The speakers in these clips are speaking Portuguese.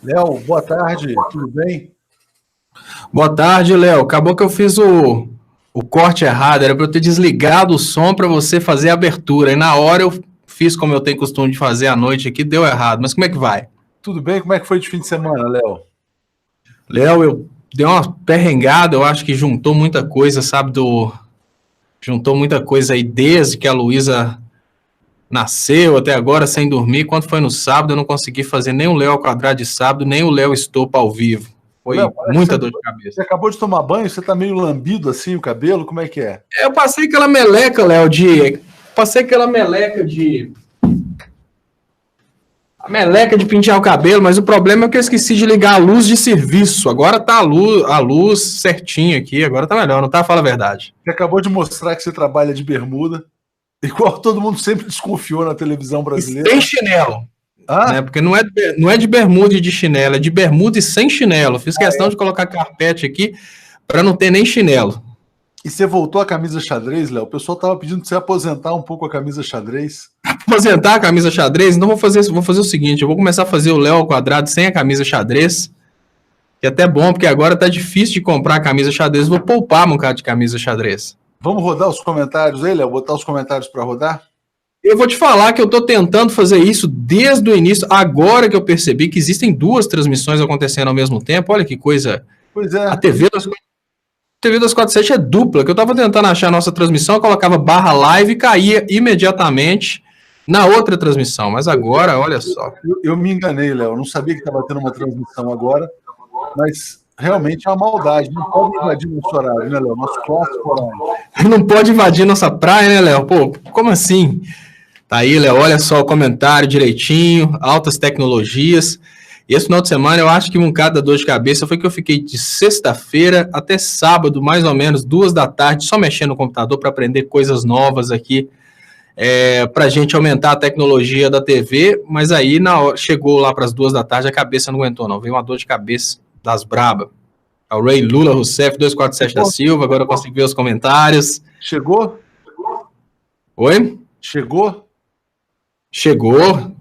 Léo, boa tarde, tudo bem? Boa tarde, Léo. Acabou que eu fiz o corte errado. Era para eu ter desligado o som para você fazer a abertura. E na hora eu fiz como eu tenho costume de fazer à noite aqui, deu errado. Mas como é que vai? Tudo bem? Como é que foi de fim de semana, Léo? Léo, eu dei uma perrengada, eu acho que juntou muita coisa, sabe? Juntou muita coisa aí desde que a Luísa nasceu até agora sem dormir. Quando foi no sábado, eu não consegui fazer nem o Léo ao quadrado de sábado, nem o Léo Estopa ao vivo. Ô, Léo, Foi muita dor de cabeça. você acabou de tomar banho, você tá meio lambido assim o cabelo, como é que é? Eu passei aquela meleca, Léo, de. Passei aquela meleca de. A meleca de pentear o cabelo, mas o problema é que eu esqueci de ligar a luz de serviço. Agora tá a luz certinha aqui, agora tá melhor, não tá? Fala a verdade. Você acabou de mostrar que você trabalha de bermuda, igual todo mundo sempre desconfiou na televisão E brasileira. sem chinelo, Ah, né? Porque não é de bermuda e de chinelo, é de bermuda e sem chinelo. Fiz questão de colocar carpete aqui para não ter nem chinelo. e você voltou à camisa xadrez, Léo? O pessoal tava pedindo pra você aposentar um pouco a camisa xadrez. Aposentar a camisa xadrez, então vou fazer o seguinte, eu vou começar a fazer o Léo ao quadrado sem a camisa xadrez, que é até bom, porque agora tá difícil de comprar a camisa xadrez, vou poupar um bocado de camisa xadrez. Vamos rodar os comentários aí, Léo? Botar os comentários para rodar? Eu vou te falar que eu tô tentando fazer isso desde o início, agora que eu percebi que existem duas transmissões acontecendo ao mesmo tempo, olha que coisa, Pois é. a TV das 47 é dupla, que eu tava tentando achar a nossa transmissão, eu colocava barra live e caía imediatamente na outra transmissão, mas agora, olha só. Eu me enganei, Léo. Eu não sabia que estava tendo uma transmissão agora, mas realmente é uma maldade. Não pode invadir nosso horário, né, Léo? Nosso clássico horário. Não pode invadir nossa praia, né, Léo? Pô, como assim? Tá aí, Léo, olha só o comentário direitinho, altas tecnologias. E esse final de semana eu acho que um cada dor de cabeça foi que eu fiquei de sexta-feira até sábado, mais ou menos, 2 da tarde, só mexendo no computador para aprender coisas novas aqui, para a gente aumentar a tecnologia da TV, mas aí chegou lá para as 2 da tarde, a cabeça não aguentou, não. Veio uma dor de cabeça das braba. É o Ray Lula Rousseff, 247 da Silva, agora eu consigo ver os comentários. Chegou? Oi? Chegou? Chegou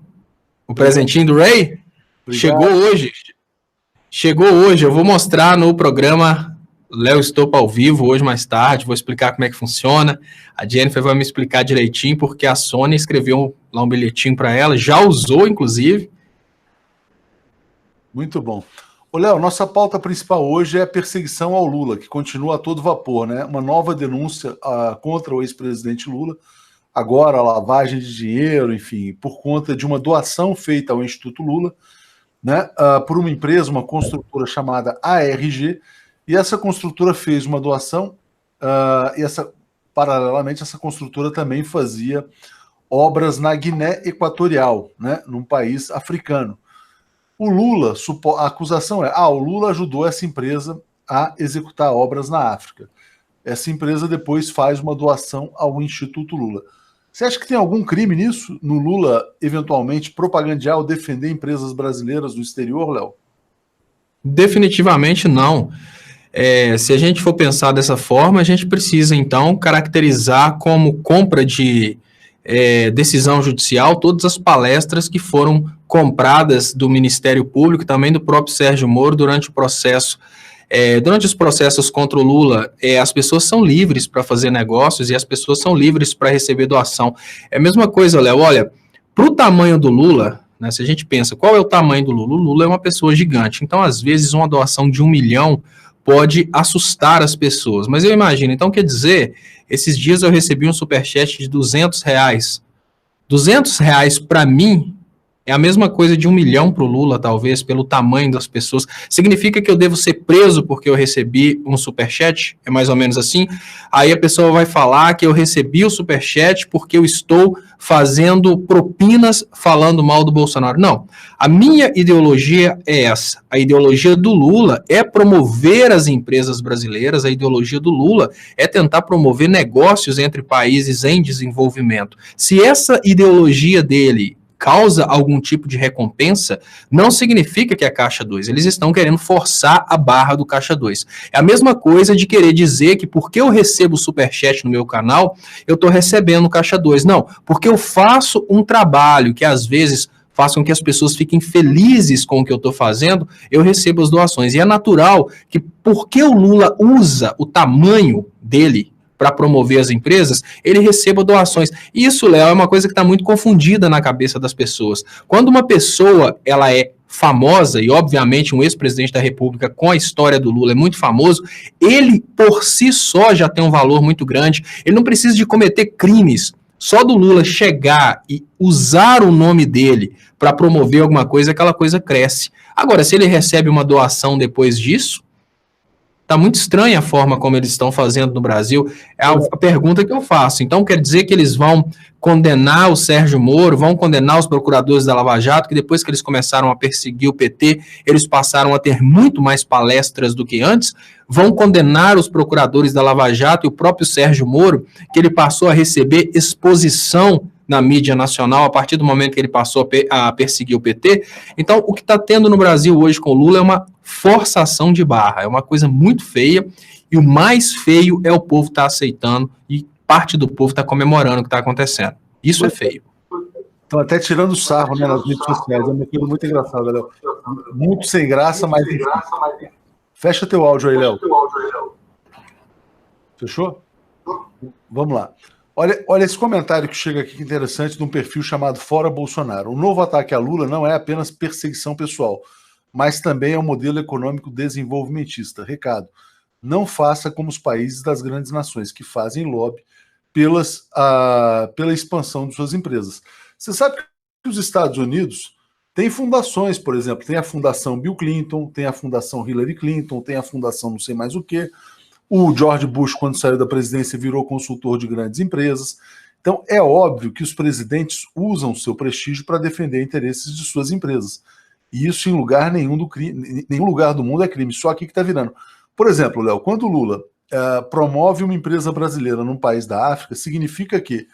o presentinho do Ray? Obrigado. Chegou hoje. Eu vou mostrar no programa Léo Estopa ao vivo hoje mais tarde. Vou explicar como é que funciona. A Jennifer vai me explicar direitinho, porque a Sônia escreveu lá um bilhetinho para ela, já usou, inclusive. Muito bom. Ô, Léo, nossa pauta principal hoje é a perseguição ao Lula, que continua a todo vapor, né? Uma nova denúncia contra o ex-presidente Lula, agora a lavagem de dinheiro, enfim, por conta de uma doação feita ao Instituto Lula, né, por uma empresa, uma construtora chamada ARG, e essa construtora fez uma doação, e paralelamente essa construtora também fazia obras na Guiné Equatorial, né, num país africano. O Lula, a acusação é, o Lula ajudou essa empresa a executar obras na África. Essa empresa depois faz uma doação ao Instituto Lula. Você acha que tem algum crime nisso? No Lula, eventualmente, propagandear ou defender empresas brasileiras no exterior, Léo? Definitivamente não. Se a gente for pensar dessa forma, a gente precisa, então, caracterizar como compra de decisão judicial todas as palestras que foram compradas do Ministério Público e também do próprio Sérgio Moro durante o processo. Durante os processos contra o Lula, as pessoas são livres para fazer negócios e as pessoas são livres para receber doação. É a mesma coisa, Léo, olha, para o tamanho do Lula, né, se a gente pensa, qual é o tamanho do Lula? O Lula é uma pessoa gigante, então às vezes uma doação de 1 milhão pode assustar as pessoas, mas eu imagino, então quer dizer, esses dias eu recebi um superchat de R$200, R$200 para mim, é a mesma coisa de 1 milhão para o Lula, talvez, pelo tamanho das pessoas. Significa que eu devo ser preso porque eu recebi um superchat? É mais ou menos assim? Aí a pessoa vai falar que eu recebi o superchat porque eu estou fazendo propinas falando mal do Bolsonaro. Não. A minha ideologia é essa. A ideologia do Lula é promover as empresas brasileiras. A ideologia do Lula é tentar promover negócios entre países em desenvolvimento. Se essa ideologia dele causa algum tipo de recompensa, não significa que é Caixa 2. Eles estão querendo forçar a barra do Caixa 2. É a mesma coisa de querer dizer que porque eu recebo superchat no meu canal, eu estou recebendo Caixa 2. Não, porque eu faço um trabalho que às vezes faça com que as pessoas fiquem felizes com o que eu estou fazendo, eu recebo as doações. E é natural que, porque o Lula usa o tamanho dele para promover as empresas, ele receba doações. Isso, Léo, é uma coisa que está muito confundida na cabeça das pessoas. Quando uma pessoa ela é famosa, e obviamente um ex-presidente da República com a história do Lula é muito famoso, ele por si só já tem um valor muito grande, ele não precisa de cometer crimes. Só do Lula chegar e usar o nome dele para promover alguma coisa, aquela coisa cresce. Agora, se ele recebe uma doação depois disso, está muito estranha a forma como eles estão fazendo no Brasil. É a pergunta que eu faço. Então, quer dizer que eles vão condenar o Sérgio Moro, vão condenar os procuradores da Lava Jato, que depois que eles começaram a perseguir o PT, eles passaram a ter muito mais palestras do que antes? Vão condenar os procuradores da Lava Jato e o próprio Sérgio Moro, que ele passou a receber exposição na mídia nacional a partir do momento que ele passou a perseguir o PT? Então, o que está tendo no Brasil hoje com o Lula é uma forçação de barra, é uma coisa muito feia, e o mais feio é o povo estar aceitando, e parte do povo está comemorando o que está acontecendo. Isso é feio. Estão até tirando sarro, né, nas redes sociais, é uma coisa muito engraçada, Léo. Muito sem graça, mas... Fecha teu áudio aí, Léo. Fechou? Vamos lá. Olha esse comentário que chega aqui, que interessante, de um perfil chamado Fora Bolsonaro. O novo ataque a Lula não é apenas perseguição pessoal, mas também é um modelo econômico desenvolvimentista. Recado: não faça como os países das grandes nações, que fazem lobby pela expansão de suas empresas. Você sabe que os Estados Unidos têm fundações, por exemplo, tem a Fundação Bill Clinton, tem a Fundação Hillary Clinton, tem a Fundação não sei mais o quê. O George Bush, quando saiu da presidência, virou consultor de grandes empresas. Então, é óbvio que os presidentes usam seu prestígio para defender interesses de suas empresas. E isso em lugar nenhum lugar do mundo é crime, só aqui que está virando. Por exemplo, Léo, quando o Lula promove uma empresa brasileira num país da África, significa que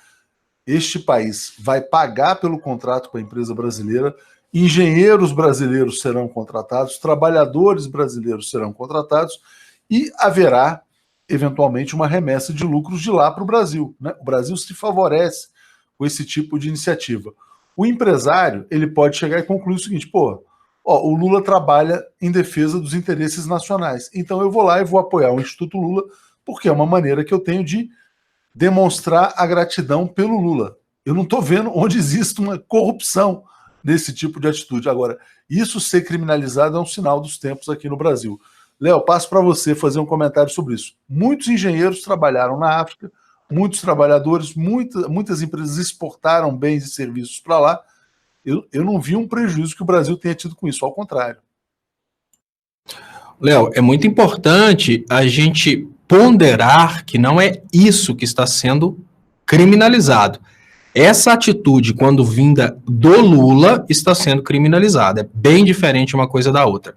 este país vai pagar pelo contrato com a empresa brasileira, engenheiros brasileiros serão contratados, trabalhadores brasileiros serão contratados, e haverá, eventualmente, uma remessa de lucros de lá para o Brasil, né? O Brasil se favorece com esse tipo de iniciativa. O empresário, ele pode chegar e concluir o seguinte: o Lula trabalha em defesa dos interesses nacionais, então eu vou lá e vou apoiar o Instituto Lula, porque é uma maneira que eu tenho de demonstrar a gratidão pelo Lula. Eu não estou vendo onde existe uma corrupção nesse tipo de atitude. Agora, isso ser criminalizado é um sinal dos tempos aqui no Brasil. Léo, passo para você fazer um comentário sobre isso. Muitos engenheiros trabalharam na África, muitos trabalhadores, muitas empresas exportaram bens e serviços para lá. Eu não vi um prejuízo que o Brasil tenha tido com isso, ao contrário. Léo, é muito importante a gente ponderar que não é isso que está sendo criminalizado. Essa atitude, quando vinda do Lula, está sendo criminalizada. É bem diferente uma coisa da outra.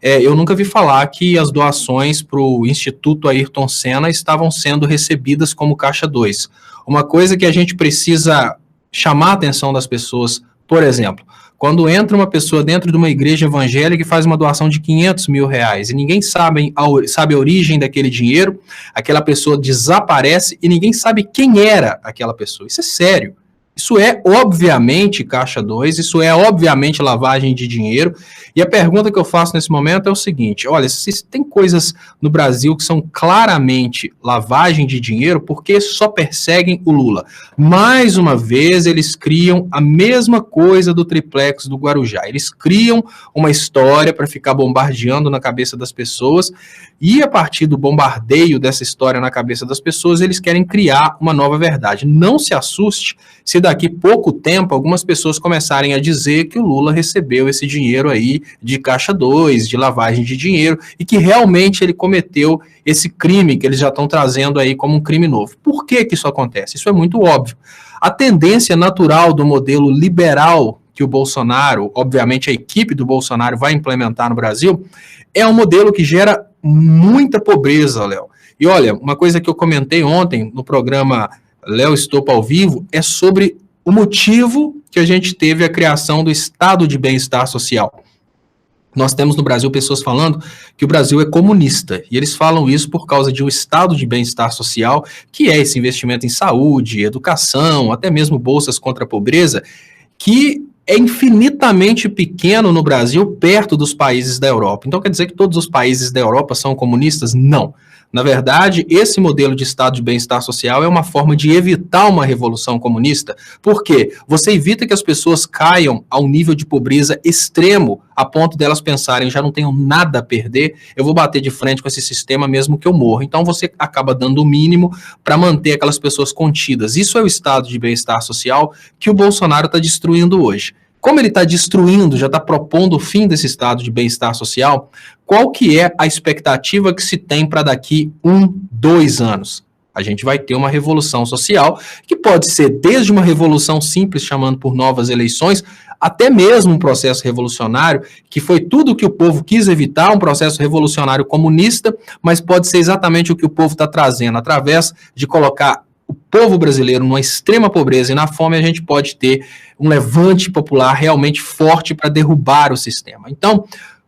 Eu nunca vi falar que as doações para o Instituto Ayrton Senna estavam sendo recebidas como caixa 2. Uma coisa que a gente precisa chamar a atenção das pessoas, por exemplo, quando entra uma pessoa dentro de uma igreja evangélica e faz uma doação de R$500 mil e ninguém sabe a origem daquele dinheiro, aquela pessoa desaparece e ninguém sabe quem era aquela pessoa. Isso é sério. Isso é, obviamente, caixa 2, isso é, obviamente, lavagem de dinheiro. E a pergunta que eu faço nesse momento é o seguinte: olha, se tem coisas no Brasil que são claramente lavagem de dinheiro, por que só perseguem o Lula? Mais uma vez, eles criam a mesma coisa do triplex do Guarujá. Eles criam uma história para ficar bombardeando na cabeça das pessoas, e a partir do bombardeio dessa história na cabeça das pessoas, eles querem criar uma nova verdade. Não se assuste se daqui pouco tempo algumas pessoas começarem a dizer que o Lula recebeu esse dinheiro aí de caixa 2, de lavagem de dinheiro, e que realmente ele cometeu esse crime que eles já estão trazendo aí como um crime novo. Por que isso acontece? Isso é muito óbvio. A tendência natural do modelo liberal que o Bolsonaro, obviamente a equipe do Bolsonaro vai implementar no Brasil, é um modelo que gera muita pobreza, Léo. E olha, uma coisa que eu comentei ontem no programa Léo Estopa ao Vivo é sobre o motivo que a gente teve a criação do Estado de Bem-Estar Social. Nós temos no Brasil pessoas falando que o Brasil é comunista, e eles falam isso por causa de um Estado de Bem-Estar Social, que é esse investimento em saúde, educação, até mesmo bolsas contra a pobreza, que é infinitamente pequeno no Brasil, perto dos países da Europa. Então quer dizer que todos os países da Europa são comunistas? Não. Na verdade, esse modelo de estado de bem-estar social é uma forma de evitar uma revolução comunista. Por quê? Você evita que as pessoas caiam a um nível de pobreza extremo, a ponto delas pensarem, já não tenho nada a perder, eu vou bater de frente com esse sistema mesmo que eu morra. Então você acaba dando o mínimo para manter aquelas pessoas contidas. Isso é o estado de bem-estar social que o Bolsonaro está destruindo hoje. Como ele está destruindo, já está propondo o fim desse estado de bem-estar social, qual que é a expectativa que se tem para daqui 2 anos? A gente vai ter uma revolução social, que pode ser desde uma revolução simples, chamando por novas eleições, até mesmo um processo revolucionário, que foi tudo o que o povo quis evitar, um processo revolucionário comunista, mas pode ser exatamente o que o povo está trazendo, através de colocar o povo brasileiro numa extrema pobreza e na fome, a gente pode ter um levante popular realmente forte para derrubar o sistema. Então,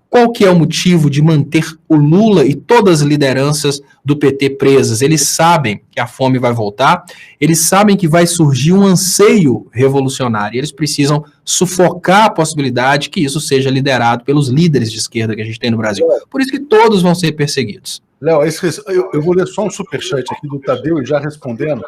qual que é o motivo de manter o Lula e todas as lideranças do PT presas? Eles sabem que a fome vai voltar, eles sabem que vai surgir um anseio revolucionário, eles precisam sufocar a possibilidade que isso seja liderado pelos líderes de esquerda que a gente tem no Brasil. Por isso que todos vão ser perseguidos. Léo, eu vou ler só um superchat aqui do Tadeu e já respondendo.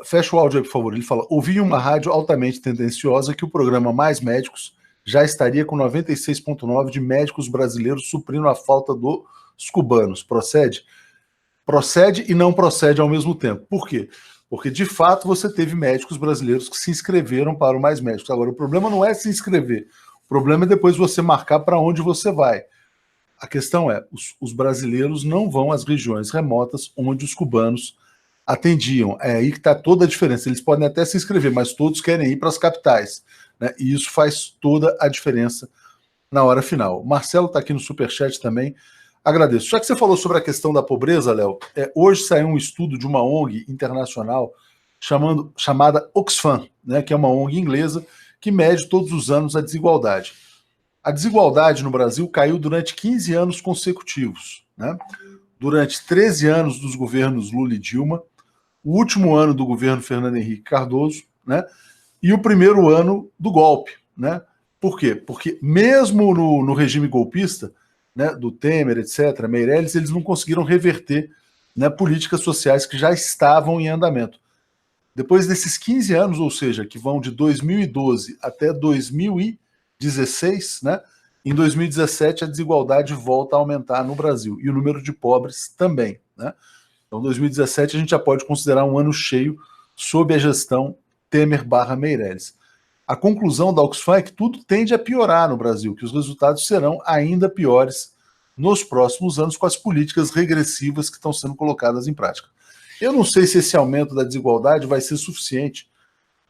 Fecha o áudio aí, por favor. Ele fala: ouvi uma rádio altamente tendenciosa que o programa Mais Médicos já estaria com 96,9% de médicos brasileiros suprindo a falta dos cubanos. Procede? Procede e não procede ao mesmo tempo. Por quê? Porque, de fato, você teve médicos brasileiros que se inscreveram para o Mais Médicos. Agora, o problema não é se inscrever. O problema é depois você marcar para onde você vai. A questão é, os brasileiros não vão às regiões remotas onde os cubanos atendiam. É aí que está toda a diferença. Eles podem até se inscrever, mas todos querem ir para as capitais, né? E isso faz toda a diferença na hora final. Marcelo está aqui no Superchat também. Agradeço. Já que você falou sobre a questão da pobreza, Léo, hoje saiu um estudo de uma ONG internacional chamada Oxfam, né, que é uma ONG inglesa que mede todos os anos a desigualdade. A desigualdade no Brasil caiu durante 15 anos consecutivos, né? Durante 13 anos dos governos Lula e Dilma, o último ano do governo Fernando Henrique Cardoso, né? E o primeiro ano do golpe, né? Por quê? Porque mesmo no regime golpista, né, do Temer, etc., Meirelles, eles não conseguiram reverter, né, políticas sociais que já estavam em andamento. Depois desses 15 anos, ou seja, que vão de 2012 até 2016, né, em 2017 a desigualdade volta a aumentar no Brasil, e o número de pobres também, né? Então 2017 a gente já pode considerar um ano cheio sob a gestão Temer/Meirelles. A conclusão da Oxfam é que tudo tende a piorar no Brasil, que os resultados serão ainda piores nos próximos anos com as políticas regressivas que estão sendo colocadas em prática. Eu não sei se esse aumento da desigualdade vai ser suficiente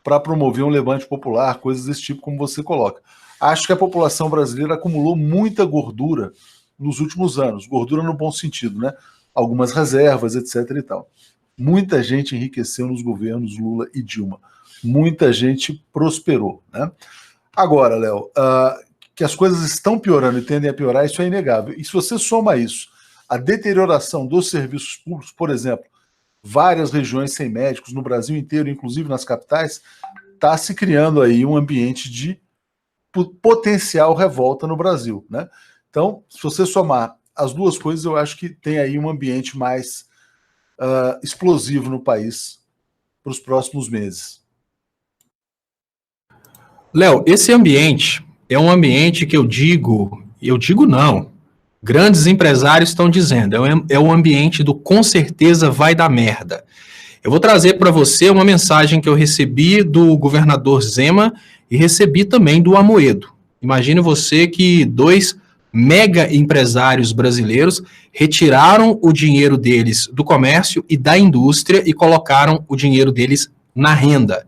para promover um levante popular, coisas desse tipo como você coloca. Acho que a população brasileira acumulou muita gordura nos últimos anos, gordura no bom sentido, né? Algumas reservas, etc. e tal. Muita gente enriqueceu nos governos Lula e Dilma. Muita gente prosperou, né? Agora, Léo, que as coisas estão piorando e tendem a piorar, isso é inegável. E se você soma isso, a deterioração dos serviços públicos, por exemplo, várias regiões sem médicos no Brasil inteiro, inclusive nas capitais, está se criando aí um ambiente de potencial revolta no Brasil, né? Então, se você somar as duas coisas, eu acho que tem aí um ambiente mais explosivo no país para os próximos meses. Léo, esse ambiente é um ambiente que eu digo não, grandes empresários estão dizendo, é um ambiente do com certeza vai dar merda. Eu vou trazer para você uma mensagem que eu recebi do governador Zema e recebi também do Amoedo. Imagine você que 2 mega empresários brasileiros retiraram o dinheiro deles do comércio e da indústria e colocaram o dinheiro deles na renda.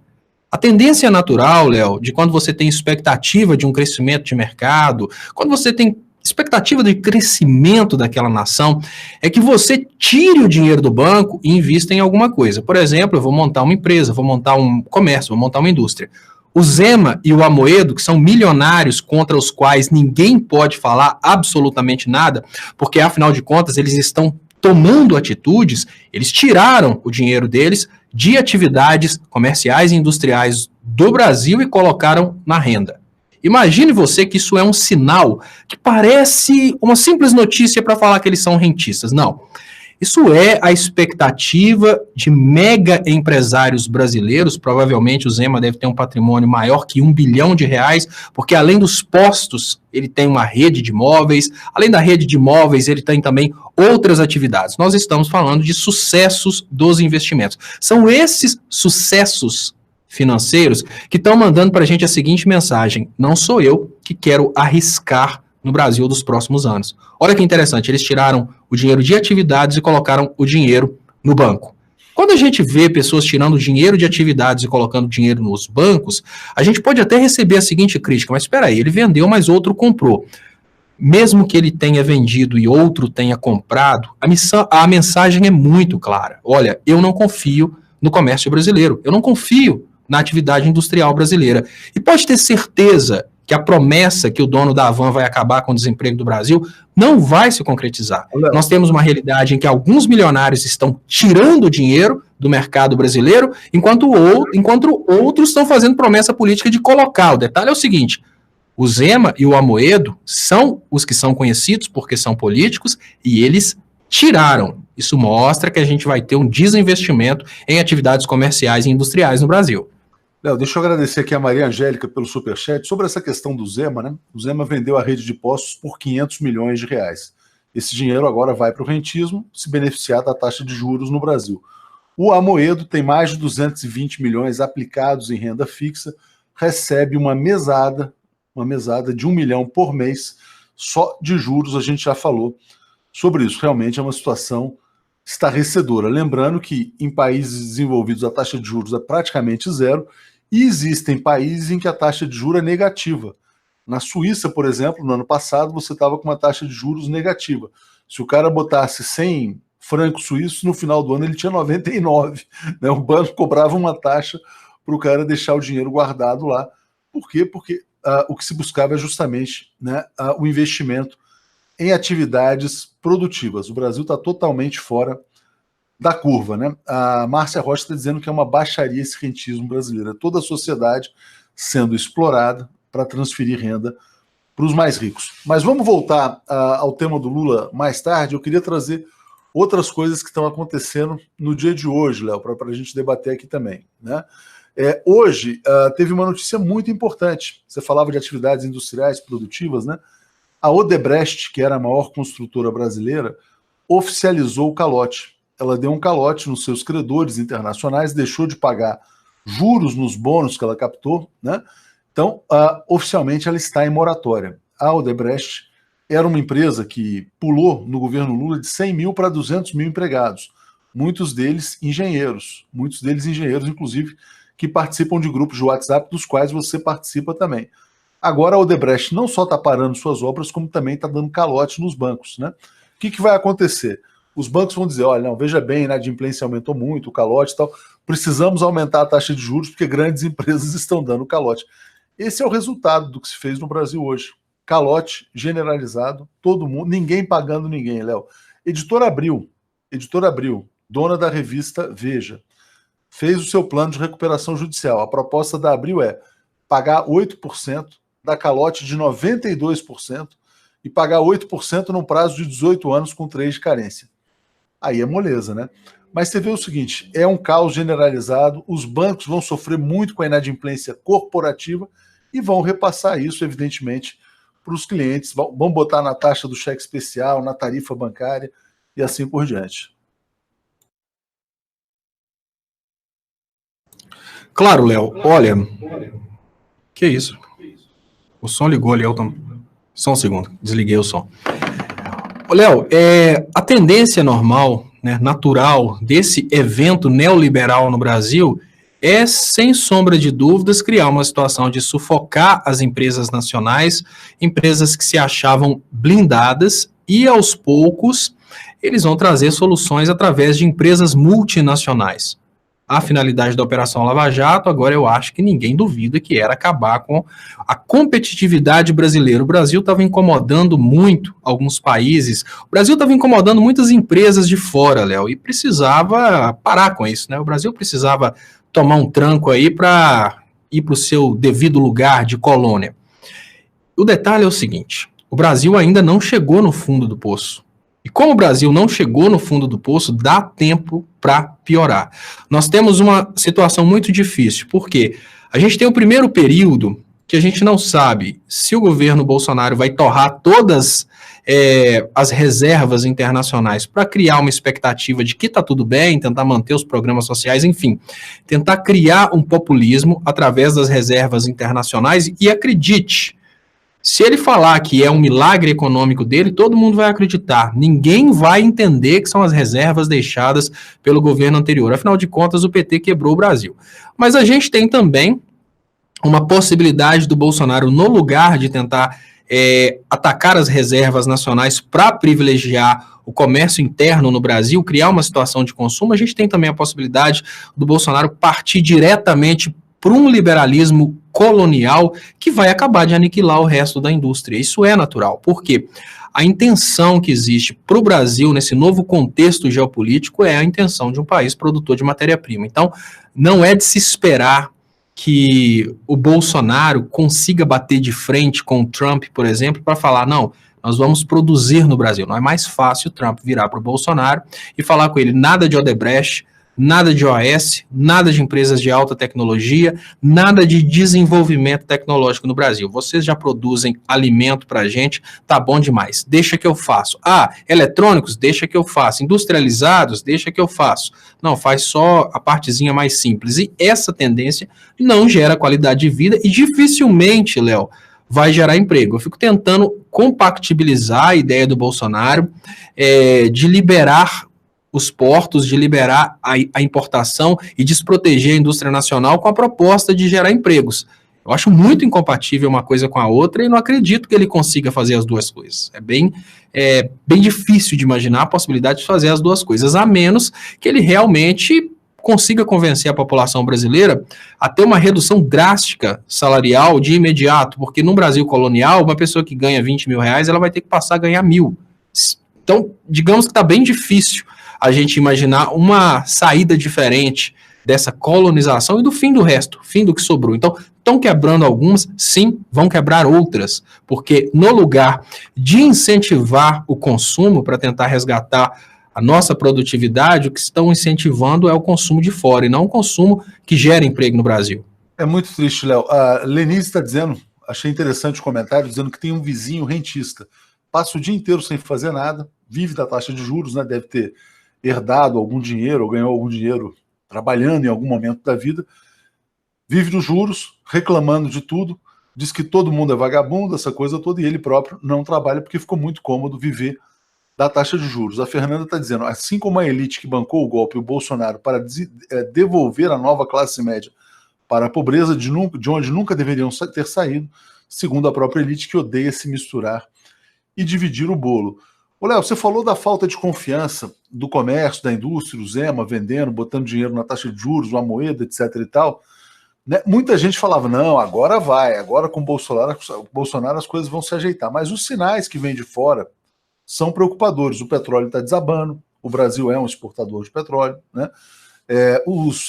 A tendência natural, Léo, de quando você tem expectativa de um crescimento de mercado, quando você tem expectativa de crescimento daquela nação, é que você tire o dinheiro do banco e invista em alguma coisa. Por exemplo, eu vou montar uma empresa, vou montar um comércio, vou montar uma indústria. O Zema e o Amoedo, que são milionários contra os quais ninguém pode falar absolutamente nada, porque, afinal de contas, eles estão tomando atitudes, eles tiraram o dinheiro deles de atividades comerciais e industriais do Brasil e colocaram na renda. Imagine você que isso é um sinal que parece uma simples notícia para falar que eles são rentistas. Não. Isso é a expectativa de mega empresários brasileiros. Provavelmente o Zema deve ter um patrimônio maior que R$1 bilhão, porque além dos postos, ele tem uma rede de imóveis, além da rede de imóveis, ele tem também outras atividades. Nós estamos falando de sucessos dos investimentos. São esses sucessos financeiros que estão mandando para a gente a seguinte mensagem: não sou eu que quero arriscar no Brasil dos próximos anos. Olha que interessante, eles tiraram o dinheiro de atividades e colocaram o dinheiro no banco. Quando a gente vê pessoas tirando dinheiro de atividades e colocando dinheiro nos bancos, a gente pode até receber a seguinte crítica: mas espera aí, ele vendeu, mas outro comprou. Mesmo que ele tenha vendido e outro tenha comprado, a mensagem é muito clara. Olha, eu não confio no comércio brasileiro, eu não confio na atividade industrial brasileira. E pode ter certeza que a promessa que o dono da Havan vai acabar com o desemprego do Brasil não vai se concretizar. Olha. Nós temos uma realidade em que alguns milionários estão tirando dinheiro do mercado brasileiro, enquanto outros estão fazendo promessa política de colocar. O detalhe é o seguinte: o Zema e o Amoedo são os que são conhecidos porque são políticos e eles tiraram. Isso mostra que a gente vai ter um desinvestimento em atividades comerciais e industriais no Brasil. Léo, deixa eu agradecer aqui a Maria Angélica pelo superchat. Sobre essa questão do Zema, né? O Zema vendeu a rede de postos por R$500 milhões. Esse dinheiro agora vai para o rentismo se beneficiar da taxa de juros no Brasil. O Amoedo tem mais de 220 milhões aplicados em renda fixa, recebe uma mesada de 1 milhão por mês só de juros. A gente já falou sobre isso. Realmente é uma situação estarrecedora. Lembrando que em países desenvolvidos a taxa de juros é praticamente zero e existem países em que a taxa de juros é negativa. Na Suíça, por exemplo, no ano passado, você estava com uma taxa de juros negativa. Se o cara botasse 100 francos suíços, no final do ano ele tinha 99. Né? O banco cobrava uma taxa para o cara deixar o dinheiro guardado lá. Por quê? Porque o que se buscava é justamente, né, o investimento em atividades produtivas. O Brasil está totalmente fora da curva, né? A Márcia Rocha está dizendo que é uma baixaria esse rentismo brasileiro. É toda a sociedade sendo explorada para transferir renda para os mais ricos. Mas vamos voltar ao tema do Lula mais tarde. Eu queria trazer outras coisas que estão acontecendo no dia de hoje, Léo, para a gente debater aqui também, né? Hoje teve uma notícia muito importante. Você falava de atividades industriais produtivas, né? A Odebrecht, que era a maior construtora brasileira, oficializou o calote. Ela deu um calote nos seus credores internacionais, deixou de pagar juros nos bônus que ela captou, né? Então, oficialmente, ela está em moratória. A Odebrecht era uma empresa que pulou no governo Lula de 100 mil para 200 mil empregados. Muitos deles engenheiros, inclusive, que participam de grupos de WhatsApp, dos quais você participa também. Agora a Odebrecht não só está parando suas obras, como também está dando calote nos bancos, né? O que vai acontecer? Os bancos vão dizer: olha, não, veja bem, a inadimplência aumentou muito, o calote e tal, precisamos aumentar a taxa de juros porque grandes empresas estão dando calote. Esse é o resultado do que se fez no Brasil hoje. Calote generalizado, todo mundo, ninguém pagando ninguém, Léo. Editora Abril, dona da revista Veja, fez o seu plano de recuperação judicial. A proposta da Abril é pagar 8%, dar calote de 92% e pagar 8% num prazo de 18 anos com 3 de carência. Aí é moleza, né? Mas você vê o seguinte, é um caos generalizado, os bancos vão sofrer muito com a inadimplência corporativa e vão repassar isso, evidentemente, para os clientes, vão botar na taxa do cheque especial, na tarifa bancária e assim por diante. Claro, Léo. Olha, que isso? O som ligou ali, Elton. Só um segundo, desliguei o som. Léo, a tendência normal, né, natural desse evento neoliberal no Brasil é, sem sombra de dúvidas, criar uma situação de sufocar as empresas nacionais, empresas que se achavam blindadas, e aos poucos eles vão trazer soluções através de empresas multinacionais. A finalidade da Operação Lava Jato, agora eu acho que ninguém duvida que era acabar com a competitividade brasileira. O Brasil estava incomodando muito alguns países, o Brasil estava incomodando muitas empresas de fora, Léo, e precisava parar com isso, né? O Brasil precisava tomar um tranco aí para ir para o seu devido lugar de colônia. o detalhe é o seguinte, o Brasil ainda não chegou no fundo do poço. E como o Brasil não chegou no fundo do poço, dá tempo para piorar. Nós temos uma situação muito difícil, porque a gente tem o primeiro período que a gente não sabe se o governo Bolsonaro vai torrar todas as reservas internacionais para criar uma expectativa de que está tudo bem, tentar manter os programas sociais, enfim, tentar criar um populismo através das reservas internacionais. E acredite, se ele falar que é um milagre econômico dele, todo mundo vai acreditar. Ninguém vai entender que são as reservas deixadas pelo governo anterior. Afinal de contas, o PT quebrou o Brasil. Mas a gente tem também uma possibilidade do Bolsonaro, no lugar de tentar atacar as reservas nacionais para privilegiar o comércio interno no Brasil, criar uma situação de consumo, a gente tem também a possibilidade do Bolsonaro partir diretamente para um liberalismo colonial que vai acabar de aniquilar o resto da indústria. Isso é natural, porque a intenção que existe para o Brasil nesse novo contexto geopolítico é a intenção de um país produtor de matéria-prima. Então, não é de se esperar que o Bolsonaro consiga bater de frente com o Trump, por exemplo, para falar, não, nós vamos produzir no Brasil. Não é mais fácil o Trump virar para o Bolsonaro e falar com ele nada de Odebrecht, nada de OAS, nada de empresas de alta tecnologia, nada de desenvolvimento tecnológico no Brasil. Vocês já produzem alimento para a gente, tá bom demais, deixa que eu faço. Ah, eletrônicos, deixa que eu faço. Industrializados, deixa que eu faço. Não, faz só a partezinha mais simples. E essa tendência não gera qualidade de vida e dificilmente, Léo, vai gerar emprego. Eu fico tentando compatibilizar a ideia do Bolsonaro de liberar os portos, de liberar a importação e desproteger a indústria nacional com a proposta de gerar empregos. Eu acho muito incompatível uma coisa com a outra e não acredito que ele consiga fazer as duas coisas. É bem difícil de imaginar a possibilidade de fazer as duas coisas, a menos que ele realmente consiga convencer a população brasileira a ter uma redução drástica salarial de imediato, porque no Brasil colonial, uma pessoa que ganha 20 mil reais, ela vai ter que passar a ganhar 1.000. Então, digamos que está bem difícil a gente imaginar uma saída diferente dessa colonização e do fim do resto, fim do que sobrou. Então, estão quebrando algumas, sim, vão quebrar outras, porque no lugar de incentivar o consumo para tentar resgatar a nossa produtividade, o que estão incentivando é o consumo de fora e não o consumo que gera emprego no Brasil. É muito triste, Léo. A Lenise está dizendo, achei interessante o comentário, dizendo que tem um vizinho rentista, passa o dia inteiro sem fazer nada, vive da taxa de juros, né? Deve ter herdado algum dinheiro ou ganhou algum dinheiro trabalhando em algum momento da vida, vive dos juros, reclamando de tudo, diz que todo mundo é vagabundo, essa coisa toda, e ele próprio não trabalha porque ficou muito cômodo viver da taxa de juros. A Fernanda está dizendo, assim como a elite que bancou o golpe e o Bolsonaro para devolver a nova classe média para a pobreza de onde nunca deveriam ter saído, segundo a própria elite que odeia se misturar e dividir o bolo. Ô, Léo, você falou da falta de confiança do comércio, da indústria, o Zema vendendo, botando dinheiro na taxa de juros, uma moeda, etc. e tal. Né? Muita gente falava, não, agora vai, agora com o Bolsonaro as coisas vão se ajeitar. Mas os sinais que vêm de fora são preocupadores. O petróleo está desabando, o Brasil é um exportador de petróleo, né?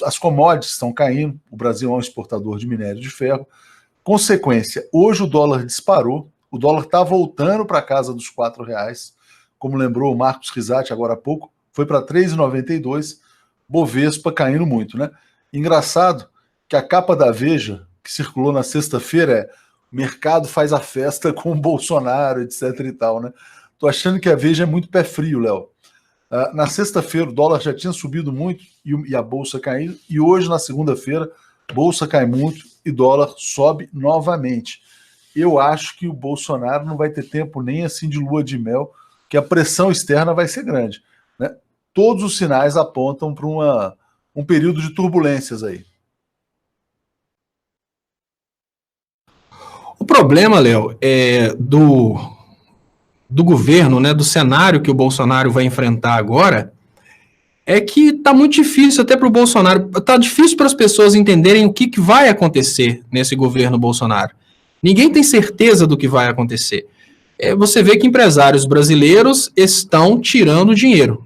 As commodities estão caindo, o Brasil é um exportador de minério de ferro. Consequência, hoje o dólar disparou, o dólar está voltando para a casa dos R$4, como lembrou o Marcos Risati agora há pouco, foi para 3,92, Bovespa caindo muito, né? Engraçado que a capa da Veja, que circulou na sexta-feira, é mercado faz a festa com o Bolsonaro, etc e tal, né? Tô achando que a Veja é muito pé frio, Léo. Na sexta-feira o dólar já tinha subido muito e a bolsa caindo, e hoje, na segunda-feira, bolsa cai muito e dólar sobe novamente. Eu acho que o Bolsonaro não vai ter tempo nem assim de lua de mel, que a pressão externa vai ser grande, né? Todos os sinais apontam para um período de turbulências aí. O problema, Léo, do governo, né, do cenário que o Bolsonaro vai enfrentar agora, é que está muito difícil até para o Bolsonaro, está difícil para as pessoas entenderem o que vai acontecer nesse governo Bolsonaro. Ninguém tem certeza do que vai acontecer. Você vê que empresários brasileiros estão tirando dinheiro.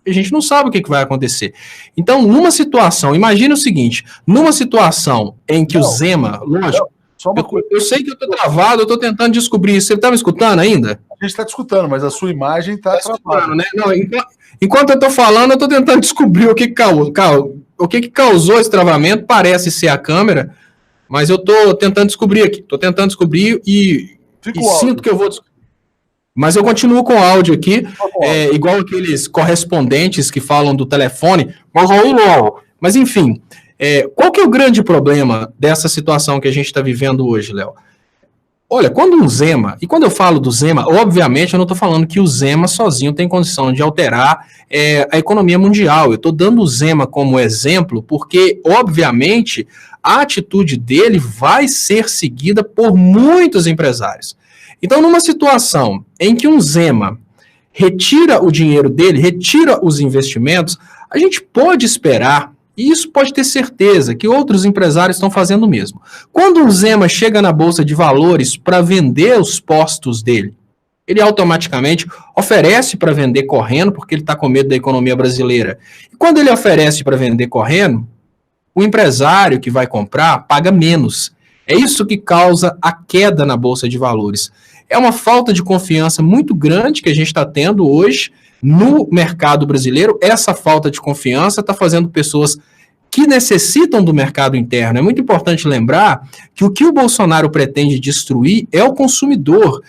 A gente não sabe o que vai acontecer. Então, numa situação, imagina o seguinte, numa situação em que o Zema, lógico... Só uma coisa. Eu sei que eu estou travado, eu estou tentando descobrir isso. Você está me escutando ainda? A gente está te escutando, mas a sua imagem está travada. Né? Não, enquanto eu estou falando, eu estou tentando descobrir o que causou esse travamento. Parece ser a câmera, mas eu estou tentando descobrir aqui. Estou tentando descobrir e sinto que eu vou descobrir. Mas eu continuo com o áudio aqui, igual aqueles correspondentes que falam do telefone. Mas aí, Léo. Mas enfim, qual que é o grande problema dessa situação que a gente está vivendo hoje, Léo? Olha, quando um Zema, e quando eu falo do Zema, obviamente eu não estou falando que o Zema sozinho tem condição de alterar a economia mundial. Eu estou dando o Zema como exemplo porque, obviamente, a atitude dele vai ser seguida por muitos empresários. Então, numa situação em que um Zema retira o dinheiro dele, retira os investimentos, a gente pode esperar, e isso pode ter certeza, que outros empresários estão fazendo o mesmo. Quando um Zema chega na Bolsa de Valores para vender os postos dele, ele automaticamente oferece para vender correndo, porque ele está com medo da economia brasileira. E quando ele oferece para vender correndo, o empresário que vai comprar paga menos. É isso que causa a queda na Bolsa de Valores. É uma falta de confiança muito grande que a gente está tendo hoje no mercado brasileiro. Essa falta de confiança está fazendo pessoas que necessitam do mercado interno. É muito importante lembrar que o Bolsonaro pretende destruir é o consumidor.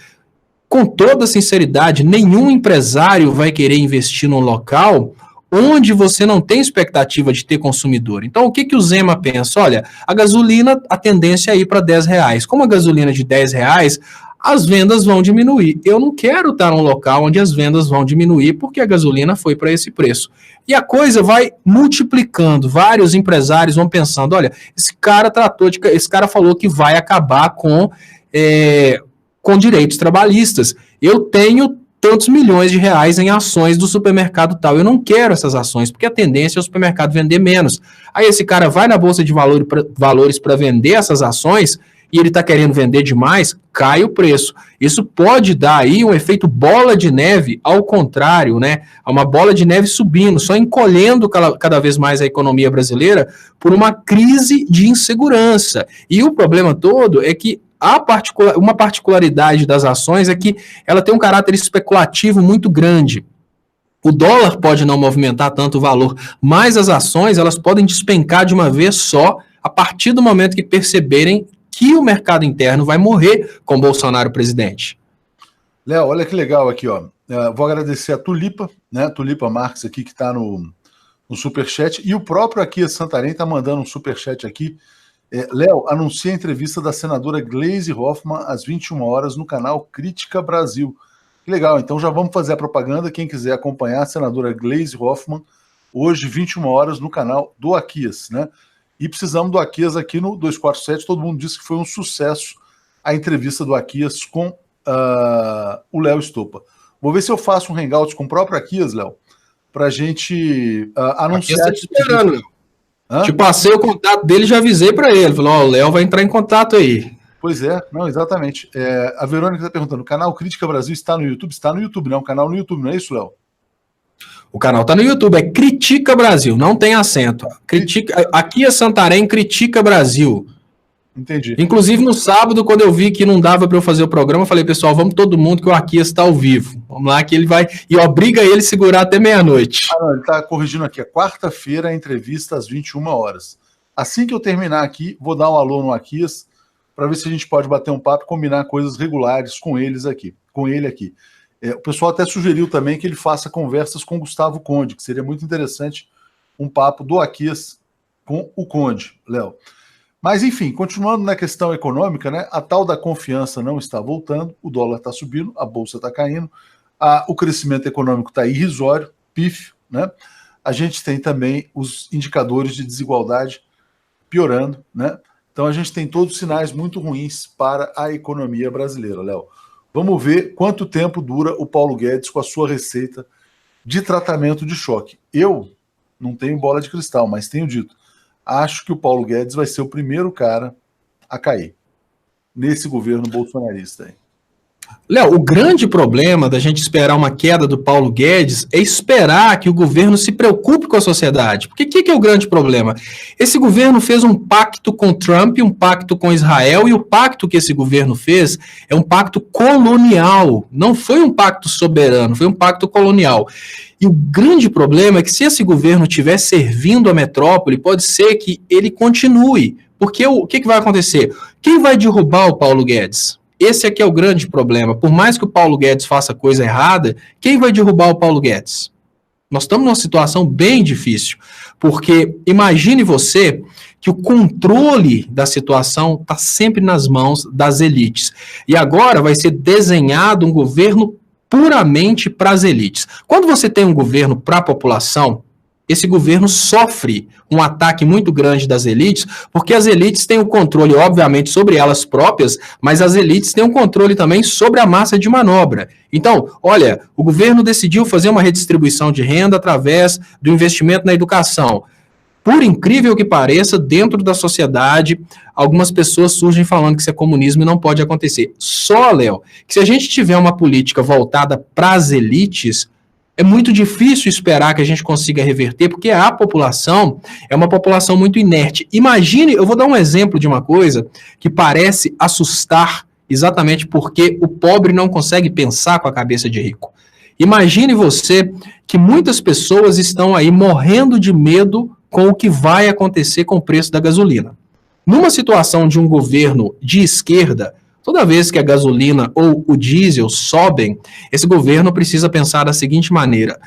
Com toda sinceridade, nenhum empresário vai querer investir num local onde você não tem expectativa de ter consumidor. Então, o que o Zema pensa? Olha, a gasolina, a tendência é ir para R$10. Como a gasolina de R$10, as vendas vão diminuir. Eu não quero estar num local onde as vendas vão diminuir porque a gasolina foi para esse preço. E a coisa vai multiplicando. Vários empresários vão pensando, olha, esse cara falou que vai acabar com direitos trabalhistas. Eu tenho tantos milhões de reais em ações do supermercado tal. Eu não quero essas ações, porque a tendência é o supermercado vender menos. Aí esse cara vai na Bolsa de Valores para vender essas ações e ele está querendo vender demais, cai o preço. Isso pode dar aí um efeito bola de neve, ao contrário, né? Uma bola de neve subindo, só encolhendo cada vez mais a economia brasileira por uma crise de insegurança. E o problema todo é que uma particularidade das ações é que ela tem um caráter especulativo muito grande. O dólar pode não movimentar tanto o valor, mas as ações elas podem despencar de uma vez só a partir do momento que perceberem que o mercado interno vai morrer com Bolsonaro presidente. Léo, olha que legal aqui, ó. Vou agradecer a Tulipa, né? Tulipa Marques aqui que está no Superchat, e o próprio Aquias Santarém está mandando um Superchat aqui. Léo, anuncia a entrevista da senadora Gleisi Hoffmann às 21 horas no canal Crítica Brasil. Que legal, então já vamos fazer a propaganda. Quem quiser acompanhar a senadora Gleisi Hoffmann, hoje, 21 horas, no canal do Aquias, né? E precisamos do Aquias aqui no 247. Todo mundo disse que foi um sucesso a entrevista do Aquias com o Léo Stoppa. Vou ver se eu faço um hangout com o próprio Aquias, Léo, para a gente anunciar. Tá te esperando, Léo. Te passei o contato dele, já avisei para ele. Falou, o Léo vai entrar em contato aí. Pois é, não, exatamente. A Verônica está perguntando, o canal Crítica Brasil está no YouTube? Está no YouTube, né? Um canal no YouTube, não é isso, Léo? O canal está no YouTube, é Critica Brasil, não tem acento. Aqui é Santarém, Critica Brasil. Entendi. Inclusive, no sábado, quando eu vi que não dava para eu fazer o programa, eu falei, pessoal, vamos todo mundo que o Aquias está ao vivo. Vamos lá que ele vai... E obriga ele a segurar até meia-noite. Não, ele está corrigindo aqui. É quarta-feira, a entrevista às 21 horas. Assim que eu terminar aqui, vou dar um alô no Aquias para ver se a gente pode bater um papo e combinar coisas regulares com ele aqui. O pessoal até sugeriu também que ele faça conversas com o Gustavo Conde, que seria muito interessante um papo do Aquias com o Conde, Léo. Mas, enfim, continuando na questão econômica, né, a tal da confiança não está voltando, o dólar está subindo, a bolsa está caindo, o crescimento econômico está irrisório, pífio, né? A gente tem também os indicadores de desigualdade piorando, né? Então a gente tem todos os sinais muito ruins para a economia brasileira, Léo. Vamos ver quanto tempo dura o Paulo Guedes com a sua receita de tratamento de choque. Eu não tenho bola de cristal, mas tenho dito, acho que o Paulo Guedes vai ser o primeiro cara a cair nesse governo bolsonarista aí. Léo, o grande problema da gente esperar uma queda do Paulo Guedes é esperar que o governo se preocupe com a sociedade. Porque o que é o grande problema? Esse governo fez um pacto com Trump, um pacto com Israel, e o pacto que esse governo fez é um pacto colonial. Não foi um pacto soberano, foi um pacto colonial. E o grande problema é que se esse governo estiver servindo a metrópole, pode ser que ele continue. Porque o que vai acontecer? Quem vai derrubar o Paulo Guedes? Esse aqui é o grande problema. Por mais que o Paulo Guedes faça coisa errada, quem vai derrubar o Paulo Guedes? Nós estamos numa situação bem difícil, porque imagine você que o controle da situação está sempre nas mãos das elites. E agora vai ser desenhado um governo puramente para as elites. Quando você tem um governo para a população, esse governo sofre um ataque muito grande das elites, porque as elites têm o controle, obviamente, sobre elas próprias, mas as elites têm o controle também sobre a massa de manobra. Então, olha, o governo decidiu fazer uma redistribuição de renda através do investimento na educação. Por incrível que pareça, dentro da sociedade, algumas pessoas surgem falando que isso é comunismo e não pode acontecer. Só, Léo, que se a gente tiver uma política voltada para as elites, é muito difícil esperar que a gente consiga reverter, porque a população é uma população muito inerte. Imagine, eu vou dar um exemplo de uma coisa que parece assustar exatamente porque o pobre não consegue pensar com a cabeça de rico. Imagine você que muitas pessoas estão aí morrendo de medo com o que vai acontecer com o preço da gasolina. Numa situação de um governo de esquerda, toda vez que a gasolina ou o diesel sobem, esse governo precisa pensar da seguinte maneira: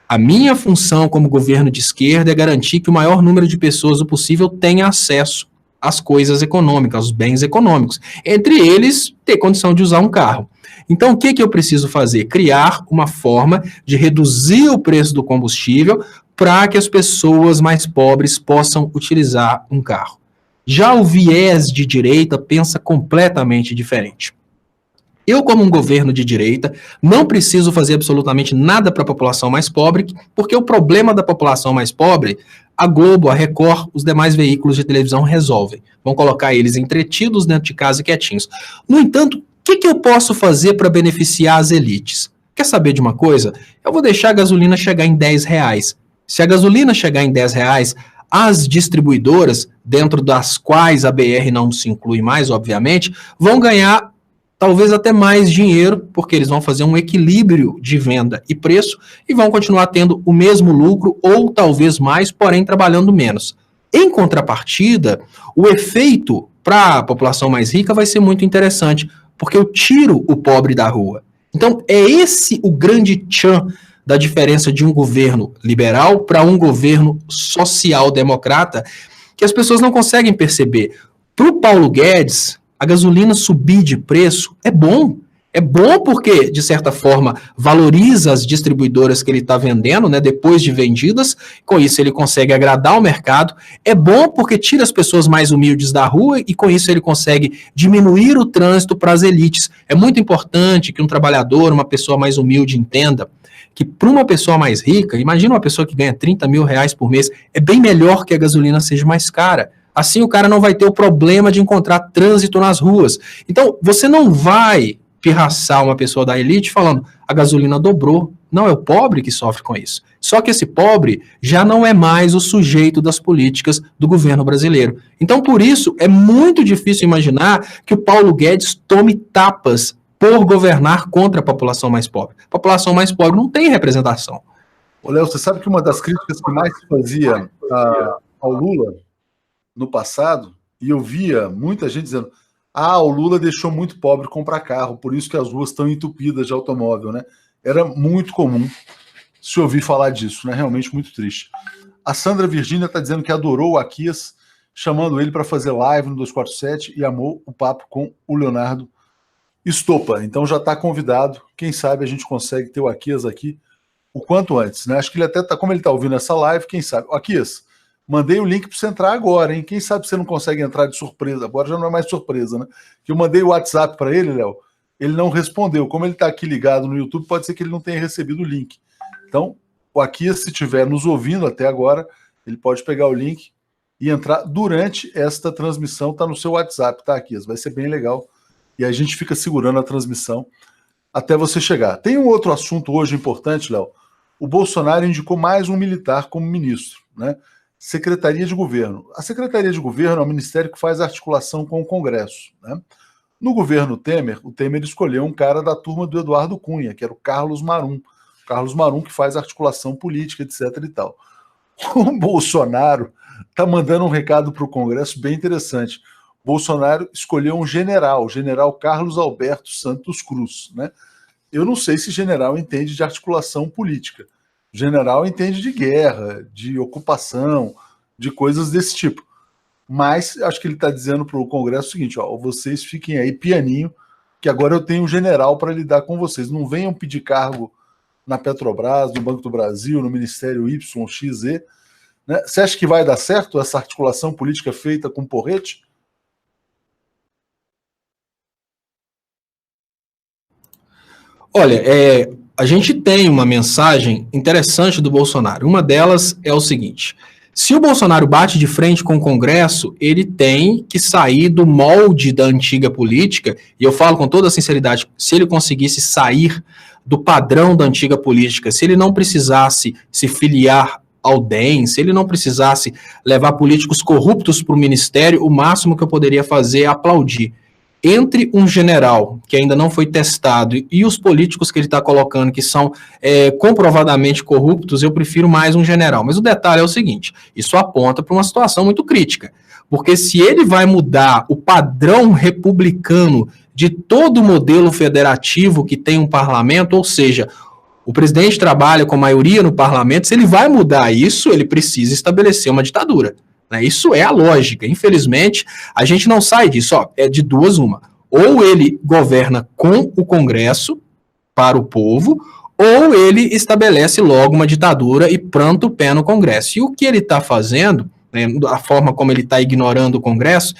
a minha função como governo de esquerda é garantir que o maior número de pessoas possível tenha acesso às coisas econômicas, aos bens econômicos. Entre eles, ter condição de usar um carro. Então, o que eu preciso fazer? Criar uma forma de reduzir o preço do combustível para que as pessoas mais pobres possam utilizar um carro. Já o viés de direita pensa completamente diferente. Eu, como um governo de direita, não preciso fazer absolutamente nada para a população mais pobre, porque o problema da população mais pobre, a Globo, a Record, os demais veículos de televisão resolvem. Vão colocar eles entretidos dentro de casa e quietinhos. No entanto, o que eu posso fazer para beneficiar as elites? Quer saber de uma coisa? Eu vou deixar a gasolina chegar em R$10. Se a gasolina chegar em R$10, as distribuidoras, dentro das quais a BR não se inclui mais, obviamente, vão ganhar talvez até mais dinheiro, porque eles vão fazer um equilíbrio de venda e preço e vão continuar tendo o mesmo lucro ou talvez mais, porém trabalhando menos. Em contrapartida, o efeito para a população mais rica vai ser muito interessante, porque eu tiro o pobre da rua. Então, é esse o grande tchan da diferença de um governo liberal para um governo social-democrata, que as pessoas não conseguem perceber. Para o Paulo Guedes, a gasolina subir de preço é bom. É bom porque, de certa forma, valoriza as distribuidoras que ele está vendendo, né, depois de vendidas. Com isso, ele consegue agradar o mercado. É bom porque tira as pessoas mais humildes da rua e, com isso, ele consegue diminuir o trânsito para as elites. É muito importante que um trabalhador, uma pessoa mais humilde, entenda que para uma pessoa mais rica, imagina uma pessoa que ganha R$30 mil por mês, é bem melhor que a gasolina seja mais cara. Assim o cara não vai ter o problema de encontrar trânsito nas ruas. Então, você não vai pirraçar uma pessoa da elite falando a gasolina dobrou. Não, é o pobre que sofre com isso. Só que esse pobre já não é mais o sujeito das políticas do governo brasileiro. Então, por isso, é muito difícil imaginar que o Paulo Guedes tome tapas por governar contra a população mais pobre. A população mais pobre não tem representação. Ô, Léo, você sabe que uma das críticas que mais se fazia ao Lula no passado, e eu via muita gente dizendo: o Lula deixou muito pobre comprar carro, por isso que as ruas estão entupidas de automóvel, né? Era muito comum se ouvir falar disso, né? Realmente muito triste. A Sandra Virgínia está dizendo que adorou o Aquias, chamando ele para fazer live no 247 e amou o papo com o Leonardo Estopa. Então já está convidado. Quem sabe a gente consegue ter o Aquias aqui o quanto antes, né? Acho que ele até tá, como ele está ouvindo essa live, quem sabe. Aquias, mandei o link para você entrar agora, hein? Quem sabe você não consegue entrar de surpresa. Agora já não é mais surpresa, né? Que eu mandei o WhatsApp para ele, Léo, ele não respondeu. Como ele está aqui ligado no YouTube, pode ser que ele não tenha recebido o link. Então, o Aquias, se estiver nos ouvindo até agora, ele pode pegar o link e entrar durante esta transmissão. Está no seu WhatsApp, tá, Aquias? Vai ser bem legal e a gente fica segurando a transmissão até você chegar. Tem um outro assunto hoje importante, Léo. O Bolsonaro indicou mais um militar como ministro, né? Secretaria de Governo. A Secretaria de Governo é o ministério que faz articulação com o Congresso, né? No governo Temer, o Temer escolheu um cara da turma do Eduardo Cunha, que era o Carlos Marum. Carlos Marum que faz articulação política, etc. e tal. O Bolsonaro está mandando um recado para o Congresso bem interessante. Bolsonaro escolheu um general, o general Carlos Alberto Santos Cruz, né? Eu não sei se general entende de articulação política. General entende de guerra, de ocupação, de coisas desse tipo. Mas acho que ele está dizendo para o Congresso o seguinte: ó, vocês fiquem aí pianinho, que agora eu tenho um general para lidar com vocês. Não venham pedir cargo na Petrobras, no Banco do Brasil, no Ministério Y, X, Z. Né? Você acha que vai dar certo essa articulação política feita com porrete? Olha, a gente tem uma mensagem interessante do Bolsonaro. Uma delas é o seguinte: se o Bolsonaro bate de frente com o Congresso, ele tem que sair do molde da antiga política, e eu falo com toda sinceridade, se ele conseguisse sair do padrão da antiga política, se ele não precisasse se filiar ao DEM, se ele não precisasse levar políticos corruptos para o ministério, o máximo que eu poderia fazer é aplaudir. Entre um general que ainda não foi testado e os políticos que ele está colocando que são comprovadamente corruptos, eu prefiro mais um general. Mas o detalhe é o seguinte: isso aponta para uma situação muito crítica, porque se ele vai mudar o padrão republicano de todo o modelo federativo que tem um parlamento, ou seja, o presidente trabalha com maioria no parlamento, se ele vai mudar isso, ele precisa estabelecer uma ditadura. Isso é a lógica. Infelizmente, a gente não sai disso. É de duas uma. Ou ele governa com o Congresso para o povo, ou ele estabelece logo uma ditadura e planta o pé no Congresso. E o que ele está fazendo, a forma como ele está ignorando o Congresso,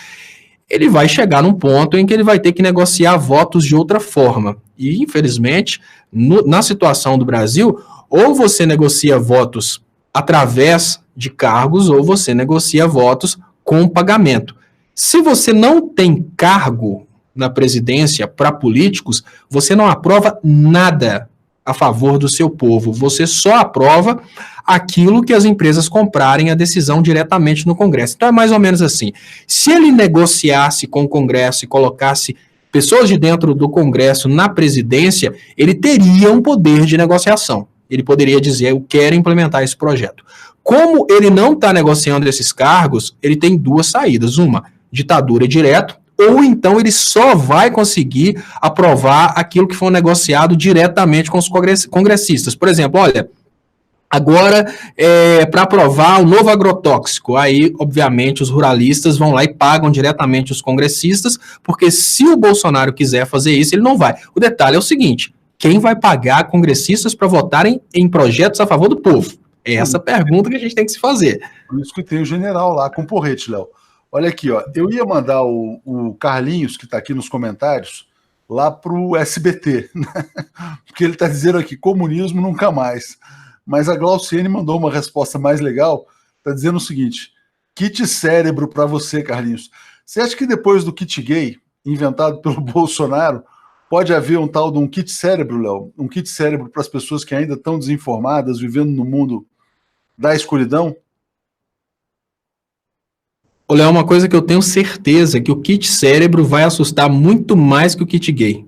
ele vai chegar num ponto em que ele vai ter que negociar votos de outra forma. E, infelizmente, na situação do Brasil, ou você negocia votos através de cargos, ou você negocia votos com pagamento. Se você não tem cargo na presidência para políticos, você não aprova nada a favor do seu povo. Você só aprova aquilo que as empresas comprarem a decisão diretamente no Congresso. Então é mais ou menos assim. Se ele negociasse com o Congresso e colocasse pessoas de dentro do Congresso na presidência, ele teria um poder de negociação. Ele poderia dizer: eu quero implementar esse projeto. Como ele não está negociando esses cargos, ele tem duas saídas. Uma, ditadura direto, ou então ele só vai conseguir aprovar aquilo que for negociado diretamente com os congressistas. Por exemplo, olha, agora para aprovar o novo agrotóxico, aí, obviamente, os ruralistas vão lá e pagam diretamente os congressistas, porque se o Bolsonaro quiser fazer isso, ele não vai. O detalhe é o seguinte: quem vai pagar congressistas para votarem em projetos a favor do povo? É essa pergunta que a gente tem que se fazer. Por isso que tem o general lá com porrete, Léo. Olha aqui, ó, eu ia mandar o Carlinhos, que está aqui nos comentários, lá para o SBT, né? Porque ele está dizendo aqui: comunismo nunca mais. Mas a Glauciene mandou uma resposta mais legal, está dizendo o seguinte: kit cérebro para você, Carlinhos. Você acha que depois do kit gay, inventado pelo Bolsonaro, pode haver um tal de um kit cérebro, Léo? Um kit cérebro para as pessoas que ainda estão desinformadas, vivendo no mundo da escuridão? Olha, uma coisa que eu tenho certeza, que o kit cérebro vai assustar muito mais que o kit gay.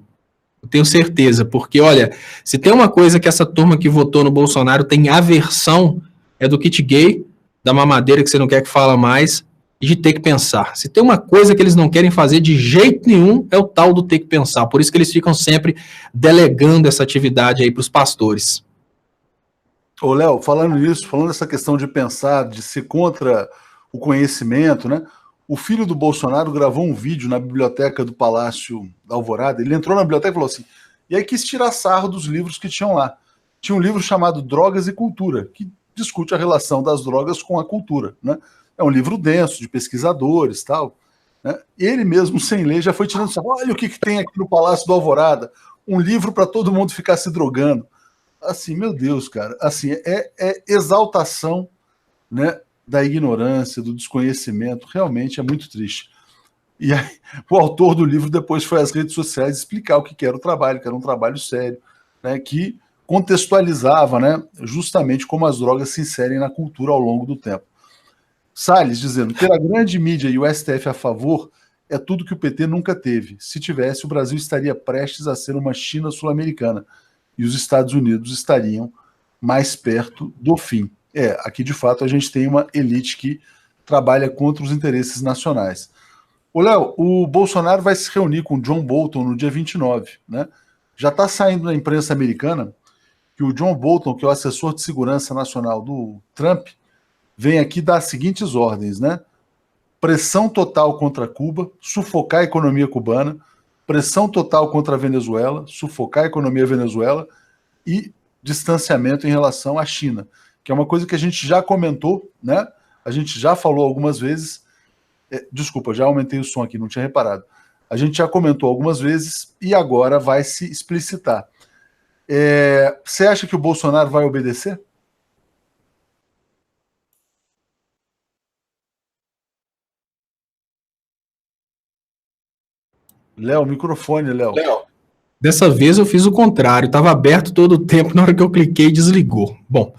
Eu tenho certeza, porque, olha, se tem uma coisa que essa turma que votou no Bolsonaro tem aversão, é do kit gay, da mamadeira que você não quer que fala mais, e de ter que pensar. Se tem uma coisa que eles não querem fazer de jeito nenhum, é o tal do ter que pensar. Por isso que eles ficam sempre delegando essa atividade aí para os pastores. Ô, Léo, falando nisso, falando dessa questão de pensar, de ser contra o conhecimento, né? O filho do Bolsonaro gravou um vídeo na biblioteca do Palácio da Alvorada. Ele entrou na biblioteca e falou assim, e aí quis tirar sarro dos livros que tinham lá. Tinha um livro chamado Drogas e Cultura, que discute a relação das drogas com a cultura, né? É um livro denso, de pesquisadores, tal, né? Ele mesmo, sem ler, já foi tirando sarro. Olha o que tem aqui no Palácio da Alvorada, um livro para todo mundo ficar se drogando. Assim, meu Deus, cara, assim, é exaltação, né, da ignorância, do desconhecimento. Realmente é muito triste. E aí, o autor do livro depois foi às redes sociais explicar o que era o trabalho, que era um trabalho sério, né, que contextualizava, né, justamente como as drogas se inserem na cultura ao longo do tempo. Salles dizendo: ter a grande mídia e o STF a favor é tudo que o PT nunca teve. Se tivesse, o Brasil estaria prestes a ser uma China sul-americana e os Estados Unidos estariam mais perto do fim. Aqui de fato a gente tem uma elite que trabalha contra os interesses nacionais. Ô, Léo, o Bolsonaro vai se reunir com o John Bolton no dia 29, né? Já está saindo na imprensa americana que o John Bolton, que é o assessor de segurança nacional do Trump, vem aqui dar as seguintes ordens, né? Pressão total contra Cuba, sufocar a economia cubana, pressão total contra a Venezuela, sufocar a economia venezuela e distanciamento em relação à China, que é uma coisa que a gente já comentou, né? A gente já falou algumas vezes. Desculpa, já aumentei o som aqui, não tinha reparado. A gente já comentou algumas vezes e agora vai se explicitar. Você acha que o Bolsonaro vai obedecer? Léo, microfone, Léo. Dessa vez eu fiz o contrário, estava aberto todo o tempo, na hora que eu cliquei desligou. Bom,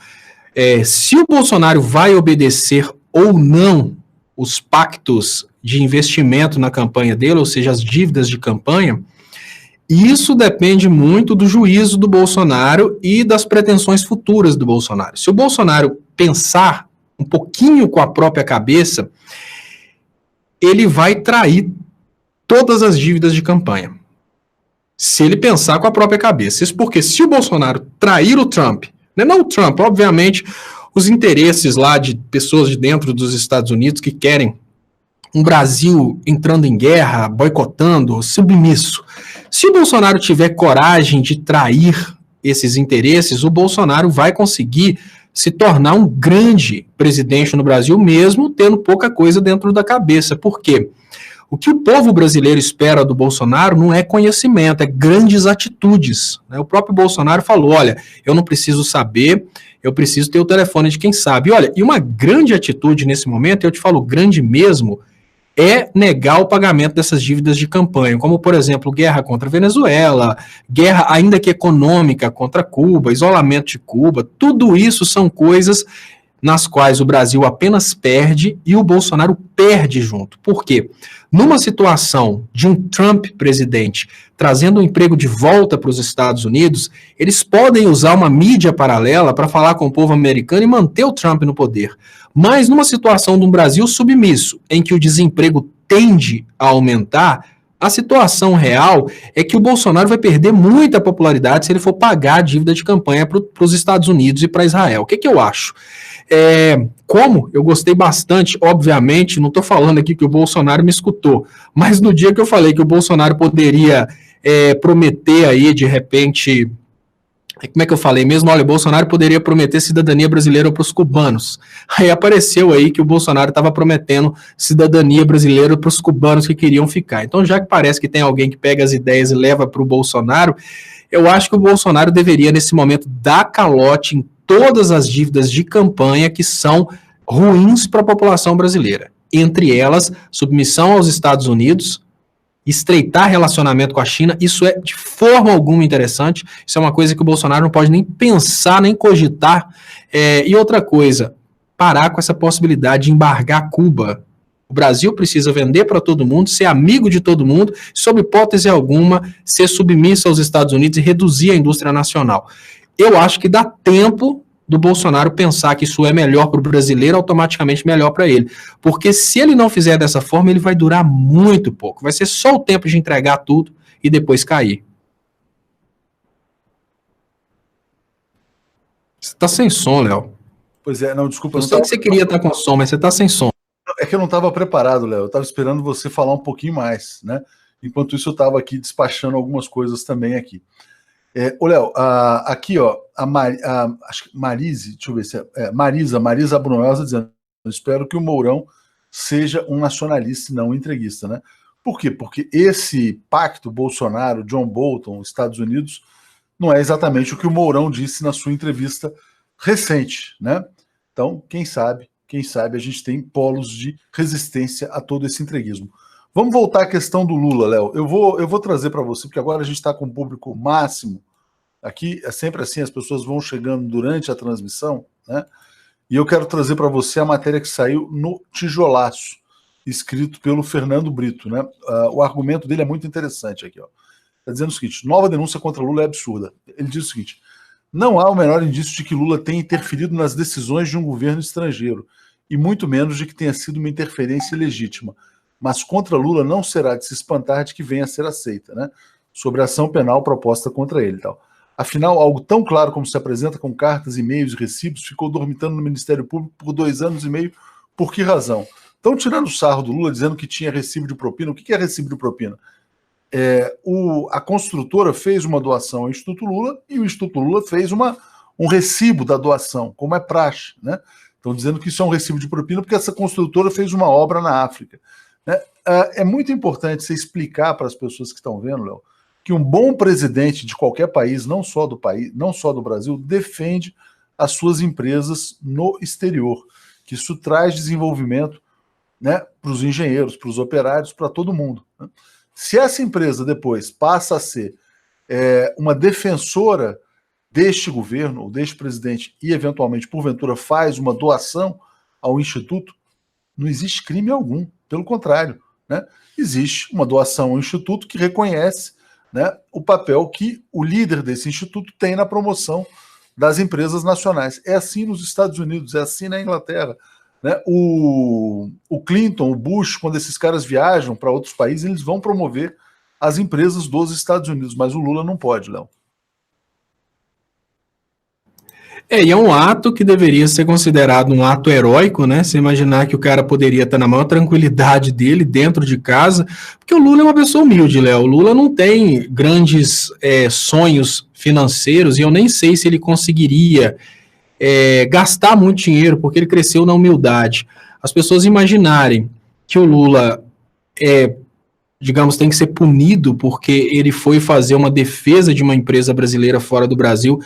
se o Bolsonaro vai obedecer ou não os pactos de investimento na campanha dele, ou seja, as dívidas de campanha, isso depende muito do juízo do Bolsonaro e das pretensões futuras do Bolsonaro. Se o Bolsonaro pensar um pouquinho com a própria cabeça, ele vai trair todas as dívidas de campanha. Se ele pensar com a própria cabeça. Isso porque se o Bolsonaro trair o Trump, não o Trump, obviamente, os interesses lá de pessoas de dentro dos Estados Unidos que querem um Brasil entrando em guerra, boicotando, submisso. Se o Bolsonaro tiver coragem de trair esses interesses, o Bolsonaro vai conseguir se tornar um grande presidente no Brasil, mesmo tendo pouca coisa dentro da cabeça. Por quê? O que o povo brasileiro espera do Bolsonaro não é conhecimento, é grandes atitudes. O próprio Bolsonaro falou, olha, eu não preciso saber, eu preciso ter o telefone de quem sabe. Olha, e uma grande atitude nesse momento, eu te falo grande mesmo, é negar o pagamento dessas dívidas de campanha, como, por exemplo, guerra contra a Venezuela, guerra ainda que econômica contra Cuba, isolamento de Cuba, tudo isso são coisas nas quais o Brasil apenas perde e o Bolsonaro perde junto. Por quê? Numa situação de um Trump presidente trazendo o emprego de volta para os Estados Unidos, eles podem usar uma mídia paralela para falar com o povo americano e manter o Trump no poder. Mas numa situação de um Brasil submisso, em que o desemprego tende a aumentar, a situação real é que o Bolsonaro vai perder muita popularidade se ele for pagar a dívida de campanha para os Estados Unidos e para Israel. O que eu acho? Como eu gostei bastante, obviamente, não estou falando aqui que o Bolsonaro me escutou, mas no dia que eu falei que o Bolsonaro poderia prometer aí, de repente, como é que eu falei mesmo? Olha, o Bolsonaro poderia prometer cidadania brasileira para os cubanos. Aí apareceu aí que o Bolsonaro estava prometendo cidadania brasileira para os cubanos que queriam ficar. Então, já que parece que tem alguém que pega as ideias e leva para o Bolsonaro, eu acho que o Bolsonaro deveria, nesse momento, dar calote em todas as dívidas de campanha que são ruins para a população brasileira. Entre elas, submissão aos Estados Unidos, estreitar relacionamento com a China, isso é de forma alguma interessante, isso é uma coisa que o Bolsonaro não pode nem pensar, nem cogitar. E outra coisa, parar com essa possibilidade de embargar Cuba. O Brasil precisa vender para todo mundo, ser amigo de todo mundo, sob hipótese alguma, ser submisso aos Estados Unidos e reduzir a indústria nacional. Eu acho que dá tempo do Bolsonaro pensar que isso é melhor para o brasileiro, automaticamente melhor para ele. Porque se ele não fizer dessa forma, ele vai durar muito pouco. Vai ser só o tempo de entregar tudo e depois cair. Você está sem som, Léo. Pois é, não, desculpa. Eu sei que você queria estar com som, mas você está sem som. É que eu não estava preparado, Léo. Eu estava esperando você falar um pouquinho mais, né? Enquanto isso, eu estava aqui despachando algumas coisas também aqui. Ô, Léo, aqui, ó, acho que Marise, deixa eu ver se Marisa Brunhosa dizendo, eu espero que o Mourão seja um nacionalista e não um entreguista, né? Por quê? Porque esse pacto Bolsonaro, John Bolton, Estados Unidos, não é exatamente o que o Mourão disse na sua entrevista recente, né? Então, quem sabe a gente tem polos de resistência a todo esse entreguismo. Vamos voltar à questão do Lula, Léo. Eu vou trazer para você, porque agora a gente está com o público máximo. Aqui é sempre assim, as pessoas vão chegando durante a transmissão, né? E eu quero trazer para você a matéria que saiu no Tijolaço, escrito pelo Fernando Brito, né? O argumento dele é muito interessante aqui, ó. Está dizendo o seguinte: nova denúncia contra Lula é absurda. Ele diz o seguinte: não há o menor indício de que Lula tenha interferido nas decisões de um governo estrangeiro, e muito menos de que tenha sido uma interferência ilegítima. Mas contra Lula não será de se espantar de que venha a ser aceita, né? Sobre a ação penal proposta contra ele e tal. Afinal, algo tão claro como se apresenta com cartas, e-mails e recibos ficou dormitando no Ministério Público por 2 anos e meio. Por que razão? Estão tirando o sarro do Lula, dizendo que tinha recibo de propina. O que é recibo de propina? A construtora fez uma doação ao Instituto Lula e o Instituto Lula fez um recibo da doação, como é praxe, né? Estão dizendo que isso é um recibo de propina porque essa construtora fez uma obra na África. É muito importante você explicar para as pessoas que estão vendo, Léo, que um bom presidente de qualquer país, não só do Brasil, defende as suas empresas no exterior, que isso traz desenvolvimento, né, para os engenheiros, para os operários, para todo mundo, né? Se essa empresa depois passa a ser uma defensora deste governo, ou deste presidente, e eventualmente, porventura, faz uma doação ao Instituto, não existe crime algum, pelo contrário, né? Existe uma doação ao Instituto que reconhece, né, o papel que o líder desse instituto tem na promoção das empresas nacionais. É assim nos Estados Unidos, é assim na Inglaterra, né? O Clinton, o Bush, quando esses caras viajam para outros países, eles vão promover as empresas dos Estados Unidos, mas o Lula não pode, Léo. E é um ato que deveria ser considerado um ato heróico, né? Você imaginar que o cara poderia estar na maior tranquilidade dele, dentro de casa, porque o Lula é uma pessoa humilde, Léo. O Lula não tem grandes sonhos financeiros e eu nem sei se ele conseguiria gastar muito dinheiro, porque ele cresceu na humildade. As pessoas imaginarem que o Lula digamos, tem que ser punido porque ele foi fazer uma defesa de uma empresa brasileira fora do Brasil,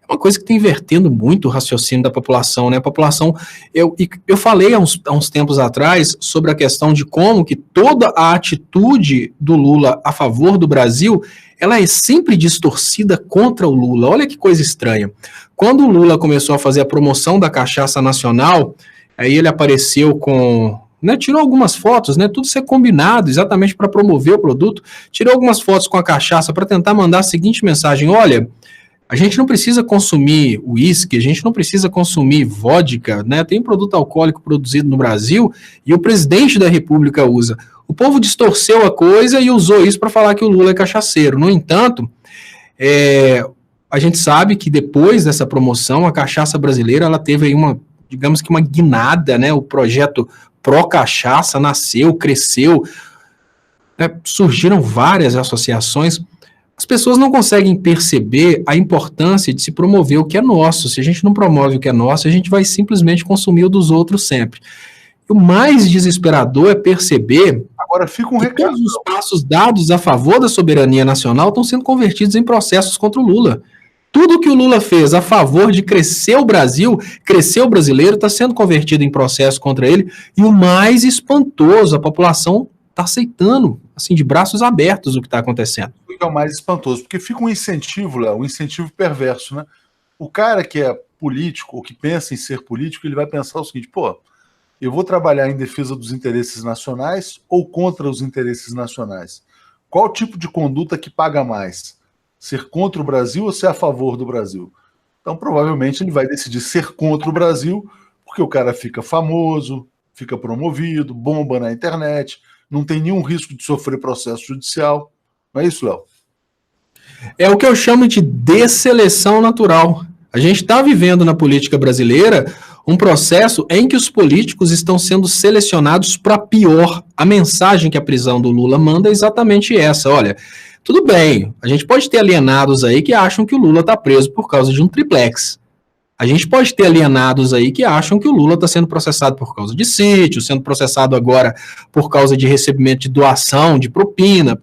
é uma coisa que está invertendo muito o raciocínio da população, né? A população, eu falei há uns tempos atrás sobre a questão de como que toda a atitude do Lula a favor do Brasil, ela é sempre distorcida contra o Lula. Olha que coisa estranha. Quando o Lula começou a fazer a promoção da cachaça nacional, aí ele apareceu com... né, tirou algumas fotos, né, tudo isso é combinado exatamente para promover o produto, tirou algumas fotos com a cachaça para tentar mandar a seguinte mensagem: olha, a gente não precisa consumir uísque, a gente não precisa consumir vodka, né? Tem produto alcoólico produzido no Brasil e o presidente da República usa. O povo distorceu a coisa e usou isso para falar que o Lula é cachaceiro. No entanto, a gente sabe que depois dessa promoção, a cachaça brasileira ela teve aí digamos que uma guinada, né? O projeto pró-cachaça nasceu, cresceu, né? Surgiram várias associações. As pessoas não conseguem perceber a importância de se promover o que é nosso. Se a gente não promove o que é nosso, a gente vai simplesmente consumir o dos outros sempre. E o mais desesperador é perceber agora fica um que recado, todos os passos dados a favor da soberania nacional estão sendo convertidos em processos contra o Lula. Tudo que o Lula fez a favor de crescer o Brasil, crescer o brasileiro, está sendo convertido em processo contra ele. E o mais espantoso, a população está aceitando, assim, de braços abertos o que está acontecendo. O que é o mais espantoso, porque fica um incentivo, Léo, um incentivo perverso, né? O cara que é político, ou que pensa em ser político, ele vai pensar o seguinte: pô, eu vou trabalhar em defesa dos interesses nacionais ou contra os interesses nacionais? Qual tipo de conduta que paga mais? Ser contra o Brasil ou ser a favor do Brasil? Então, provavelmente, ele vai decidir ser contra o Brasil, porque o cara fica famoso, fica promovido, bomba na internet, não tem nenhum risco de sofrer processo judicial. Não é isso, Léo? É o que eu chamo de desseleção natural. A gente está vivendo na política brasileira um processo em que os políticos estão sendo selecionados para pior. A mensagem que a prisão do Lula manda é exatamente essa. Olha, tudo bem, a gente pode ter alienados aí que acham que o Lula está preso por causa de um triplex. A gente pode ter alienados aí que acham que o Lula está sendo processado por causa de sítio, sendo processado agora por causa de recebimento de doação, de propina.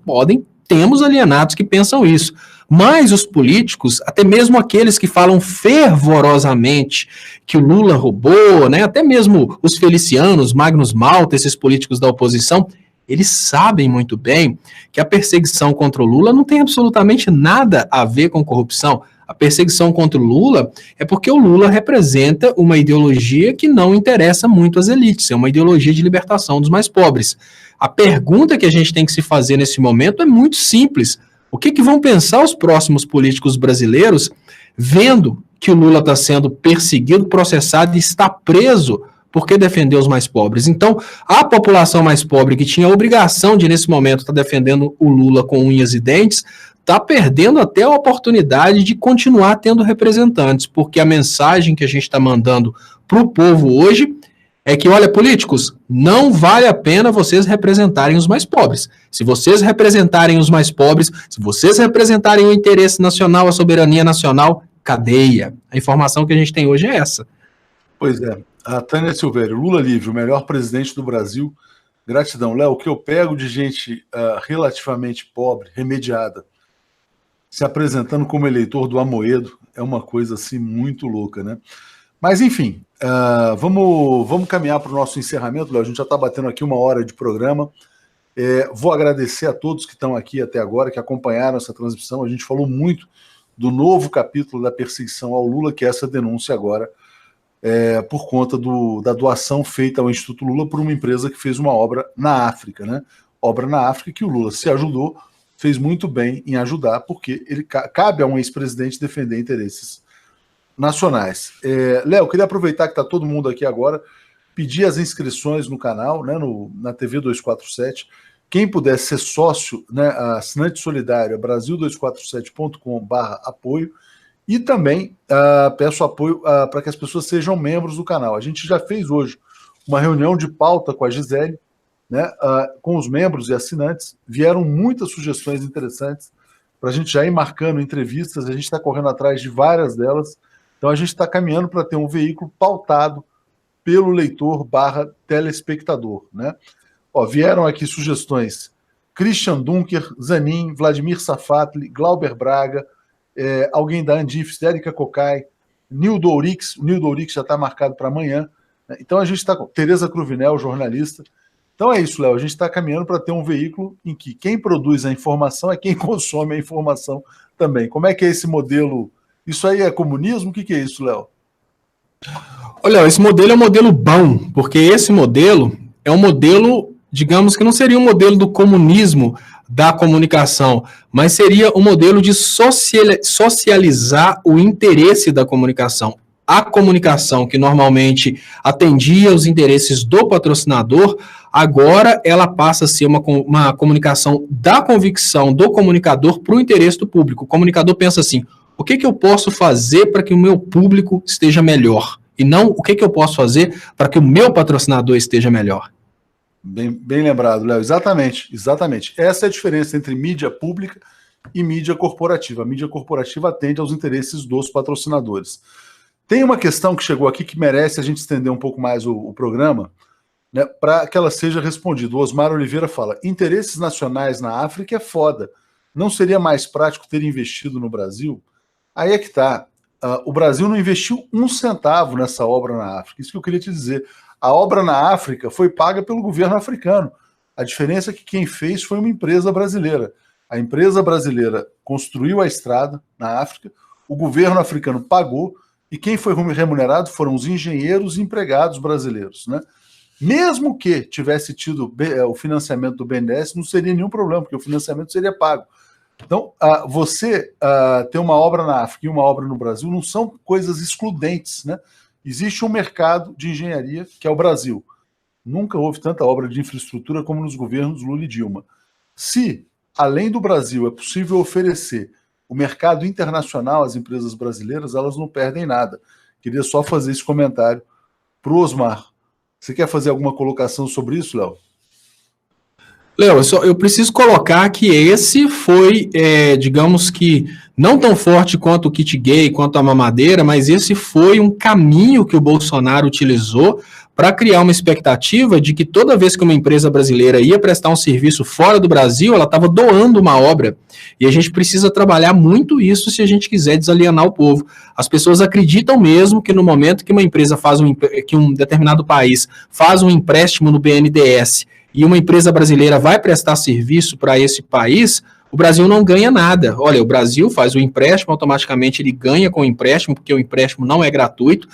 Temos alienados que pensam isso. Mas os políticos, até mesmo aqueles que falam fervorosamente que o Lula roubou, né, até mesmo os Felicianos, Magnus Malta, esses políticos da oposição, eles sabem muito bem que a perseguição contra o Lula não tem absolutamente nada a ver com corrupção. A perseguição contra o Lula é porque o Lula representa uma ideologia que não interessa muito às elites, é uma ideologia de libertação dos mais pobres. A pergunta que a gente tem que se fazer nesse momento é muito simples. O que vão pensar os próximos políticos brasileiros vendo que o Lula está sendo perseguido, processado e está preso porque defendeu os mais pobres? Então, a população mais pobre, que tinha a obrigação de, nesse momento, estar defendendo o Lula com unhas e dentes, está perdendo até a oportunidade de continuar tendo representantes, porque a mensagem que a gente está mandando para o povo hoje é que, olha, políticos, não vale a pena vocês representarem os mais pobres. Se vocês representarem os mais pobres, se vocês representarem o interesse nacional, a soberania nacional, cadeia. A informação que a gente tem hoje é essa. Pois é. A Tânia Silvério, Lula livre, o melhor presidente do Brasil. Gratidão. Léo, o que eu pego de gente relativamente pobre, remediada, se apresentando como eleitor do Amoedo, é uma coisa assim muito louca, né? Mas, enfim, vamos caminhar para o nosso encerramento, Léo. A gente já está batendo aqui 1 hora de programa. Vou agradecer a todos que estão aqui até agora, que acompanharam essa transmissão. A gente falou muito do novo capítulo da perseguição ao Lula, que é essa denúncia agora, por conta da doação feita ao Instituto Lula por uma empresa que fez uma obra na África, né? Obra na África que o Lula se ajudou, fez muito bem em ajudar, porque ele cabe a um ex-presidente defender interesses nacionais. Léo, queria aproveitar que está todo mundo aqui agora, pedir as inscrições no canal, né, na TV 247. Quem puder ser sócio, né, assinante solidário, brasil247.com/apoio, e também peço apoio para que as pessoas sejam membros do canal. A gente já fez hoje uma reunião de pauta com a Gisele, né, com os membros e assinantes. Vieram muitas sugestões interessantes para a gente já ir marcando entrevistas. A gente está correndo atrás de várias delas. Então a gente está caminhando para ter um veículo pautado pelo leitor/telespectador, né? Vieram aqui sugestões: Christian Dunker, Zanin, Vladimir Safatli, Glauber Braga, alguém da Andifes, Érica Cocai, Nildo Ourix. O Nildo Ourix já está marcado para amanhã, né? Então a gente está com Tereza Cruvinel, jornalista. Então é isso, Léo. A gente está caminhando para ter um veículo em que quem produz a informação é quem consome a informação também. Como é que é esse modelo? Isso aí é comunismo? O que é isso, Léo? Olha, esse modelo é um modelo bom, porque esse modelo é um modelo, digamos que não seria um modelo do comunismo da comunicação, mas seria um modelo de socializar o interesse da comunicação. A comunicação, que normalmente atendia os interesses do patrocinador, agora ela passa a ser uma comunicação da convicção do comunicador para o interesse do público. O comunicador pensa assim: o que eu posso fazer para que o meu público esteja melhor? E não o que eu posso fazer para que o meu patrocinador esteja melhor. Bem lembrado, Léo. Exatamente. Essa é a diferença entre mídia pública e mídia corporativa. A mídia corporativa atende aos interesses dos patrocinadores. Tem uma questão que chegou aqui que merece a gente estender um pouco mais o programa, né, para que ela seja respondida. O Osmar Oliveira fala: interesses nacionais na África é foda. Não seria mais prático ter investido no Brasil? Aí é que está. O Brasil não investiu 1 centavo nessa obra na África. Isso que eu queria te dizer. A obra na África foi paga pelo governo africano. A diferença é que quem fez foi uma empresa brasileira. A empresa brasileira construiu a estrada na África, o governo africano pagou, e quem foi remunerado foram os engenheiros e empregados brasileiros, né? Mesmo que tivesse tido o financiamento do BNDES, não seria nenhum problema, porque o financiamento seria pago. Então, você ter uma obra na África e uma obra no Brasil não são coisas excludentes, né? Existe um mercado de engenharia que é o Brasil. Nunca houve tanta obra de infraestrutura como nos governos Lula e Dilma. Se, além do Brasil, é possível oferecer o mercado internacional às empresas brasileiras, elas não perdem nada. Queria só fazer esse comentário para o Osmar. Você quer fazer alguma colocação sobre isso, Léo? Léo, eu preciso colocar que esse foi, digamos que, não tão forte quanto o kit gay, quanto a mamadeira, mas esse foi um caminho que o Bolsonaro utilizou para criar uma expectativa de que toda vez que uma empresa brasileira ia prestar um serviço fora do Brasil, ela estava doando uma obra. E a gente precisa trabalhar muito isso se a gente quiser desalienar o povo. As pessoas acreditam mesmo que no momento que uma empresa que um determinado país faz um empréstimo no BNDES, e uma empresa brasileira vai prestar serviço para esse país, o Brasil não ganha nada. Olha, o Brasil faz o empréstimo, automaticamente ele ganha com o empréstimo, porque o empréstimo não é gratuito.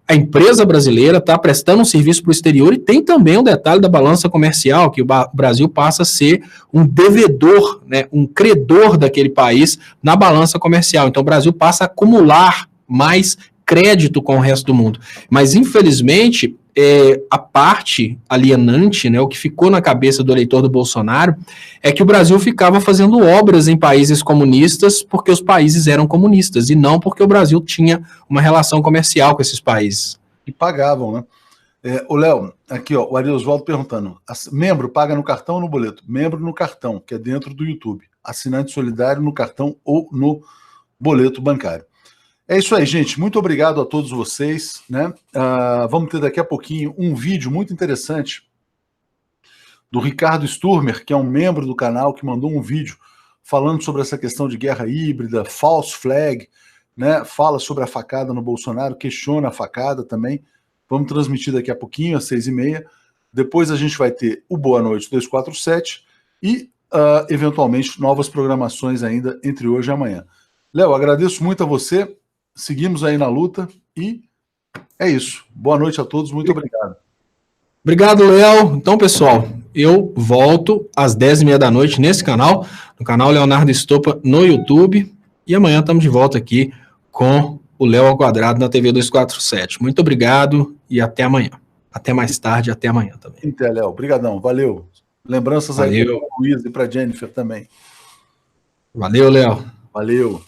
A empresa brasileira está prestando um serviço para o exterior e tem também um detalhe da balança comercial, que o Brasil passa a ser um devedor, né, um credor daquele país na balança comercial. Então, o Brasil passa a acumular mais crédito com o resto do mundo. Mas, infelizmente, a parte alienante, né, o que ficou na cabeça do eleitor do Bolsonaro, é que o Brasil ficava fazendo obras em países comunistas porque os países eram comunistas, e não porque o Brasil tinha uma relação comercial com esses países. E pagavam, né? O Léo, aqui, ó, o Ari Oswaldo perguntando, membro paga no cartão ou no boleto? Membro no cartão, que é dentro do YouTube. Assinante solidário no cartão ou no boleto bancário. É isso aí, gente. Muito obrigado a todos vocês, né? Vamos ter daqui a pouquinho um vídeo muito interessante do Ricardo Sturmer, que é um membro do canal, que mandou um vídeo falando sobre essa questão de guerra híbrida, false flag, né? Fala sobre a facada no Bolsonaro, questiona a facada também. Vamos transmitir daqui a pouquinho, às 6h30. Depois a gente vai ter o Boa Noite 247 e, eventualmente, novas programações ainda entre hoje e amanhã. Léo, agradeço muito a você. Seguimos aí na luta e é isso. Boa noite a todos, muito obrigado. Obrigado, Léo. Então, pessoal, eu volto às 10h30 da noite nesse canal, no canal Leonardo Estopa no YouTube, e amanhã estamos de volta aqui com o Léo ao Quadrado na TV 247. Muito obrigado e até amanhã. Até mais tarde, até amanhã também. Até, Léo. Obrigadão, valeu. Lembranças aí para o Luiz e para a Jennifer também. Valeu, Léo. Valeu.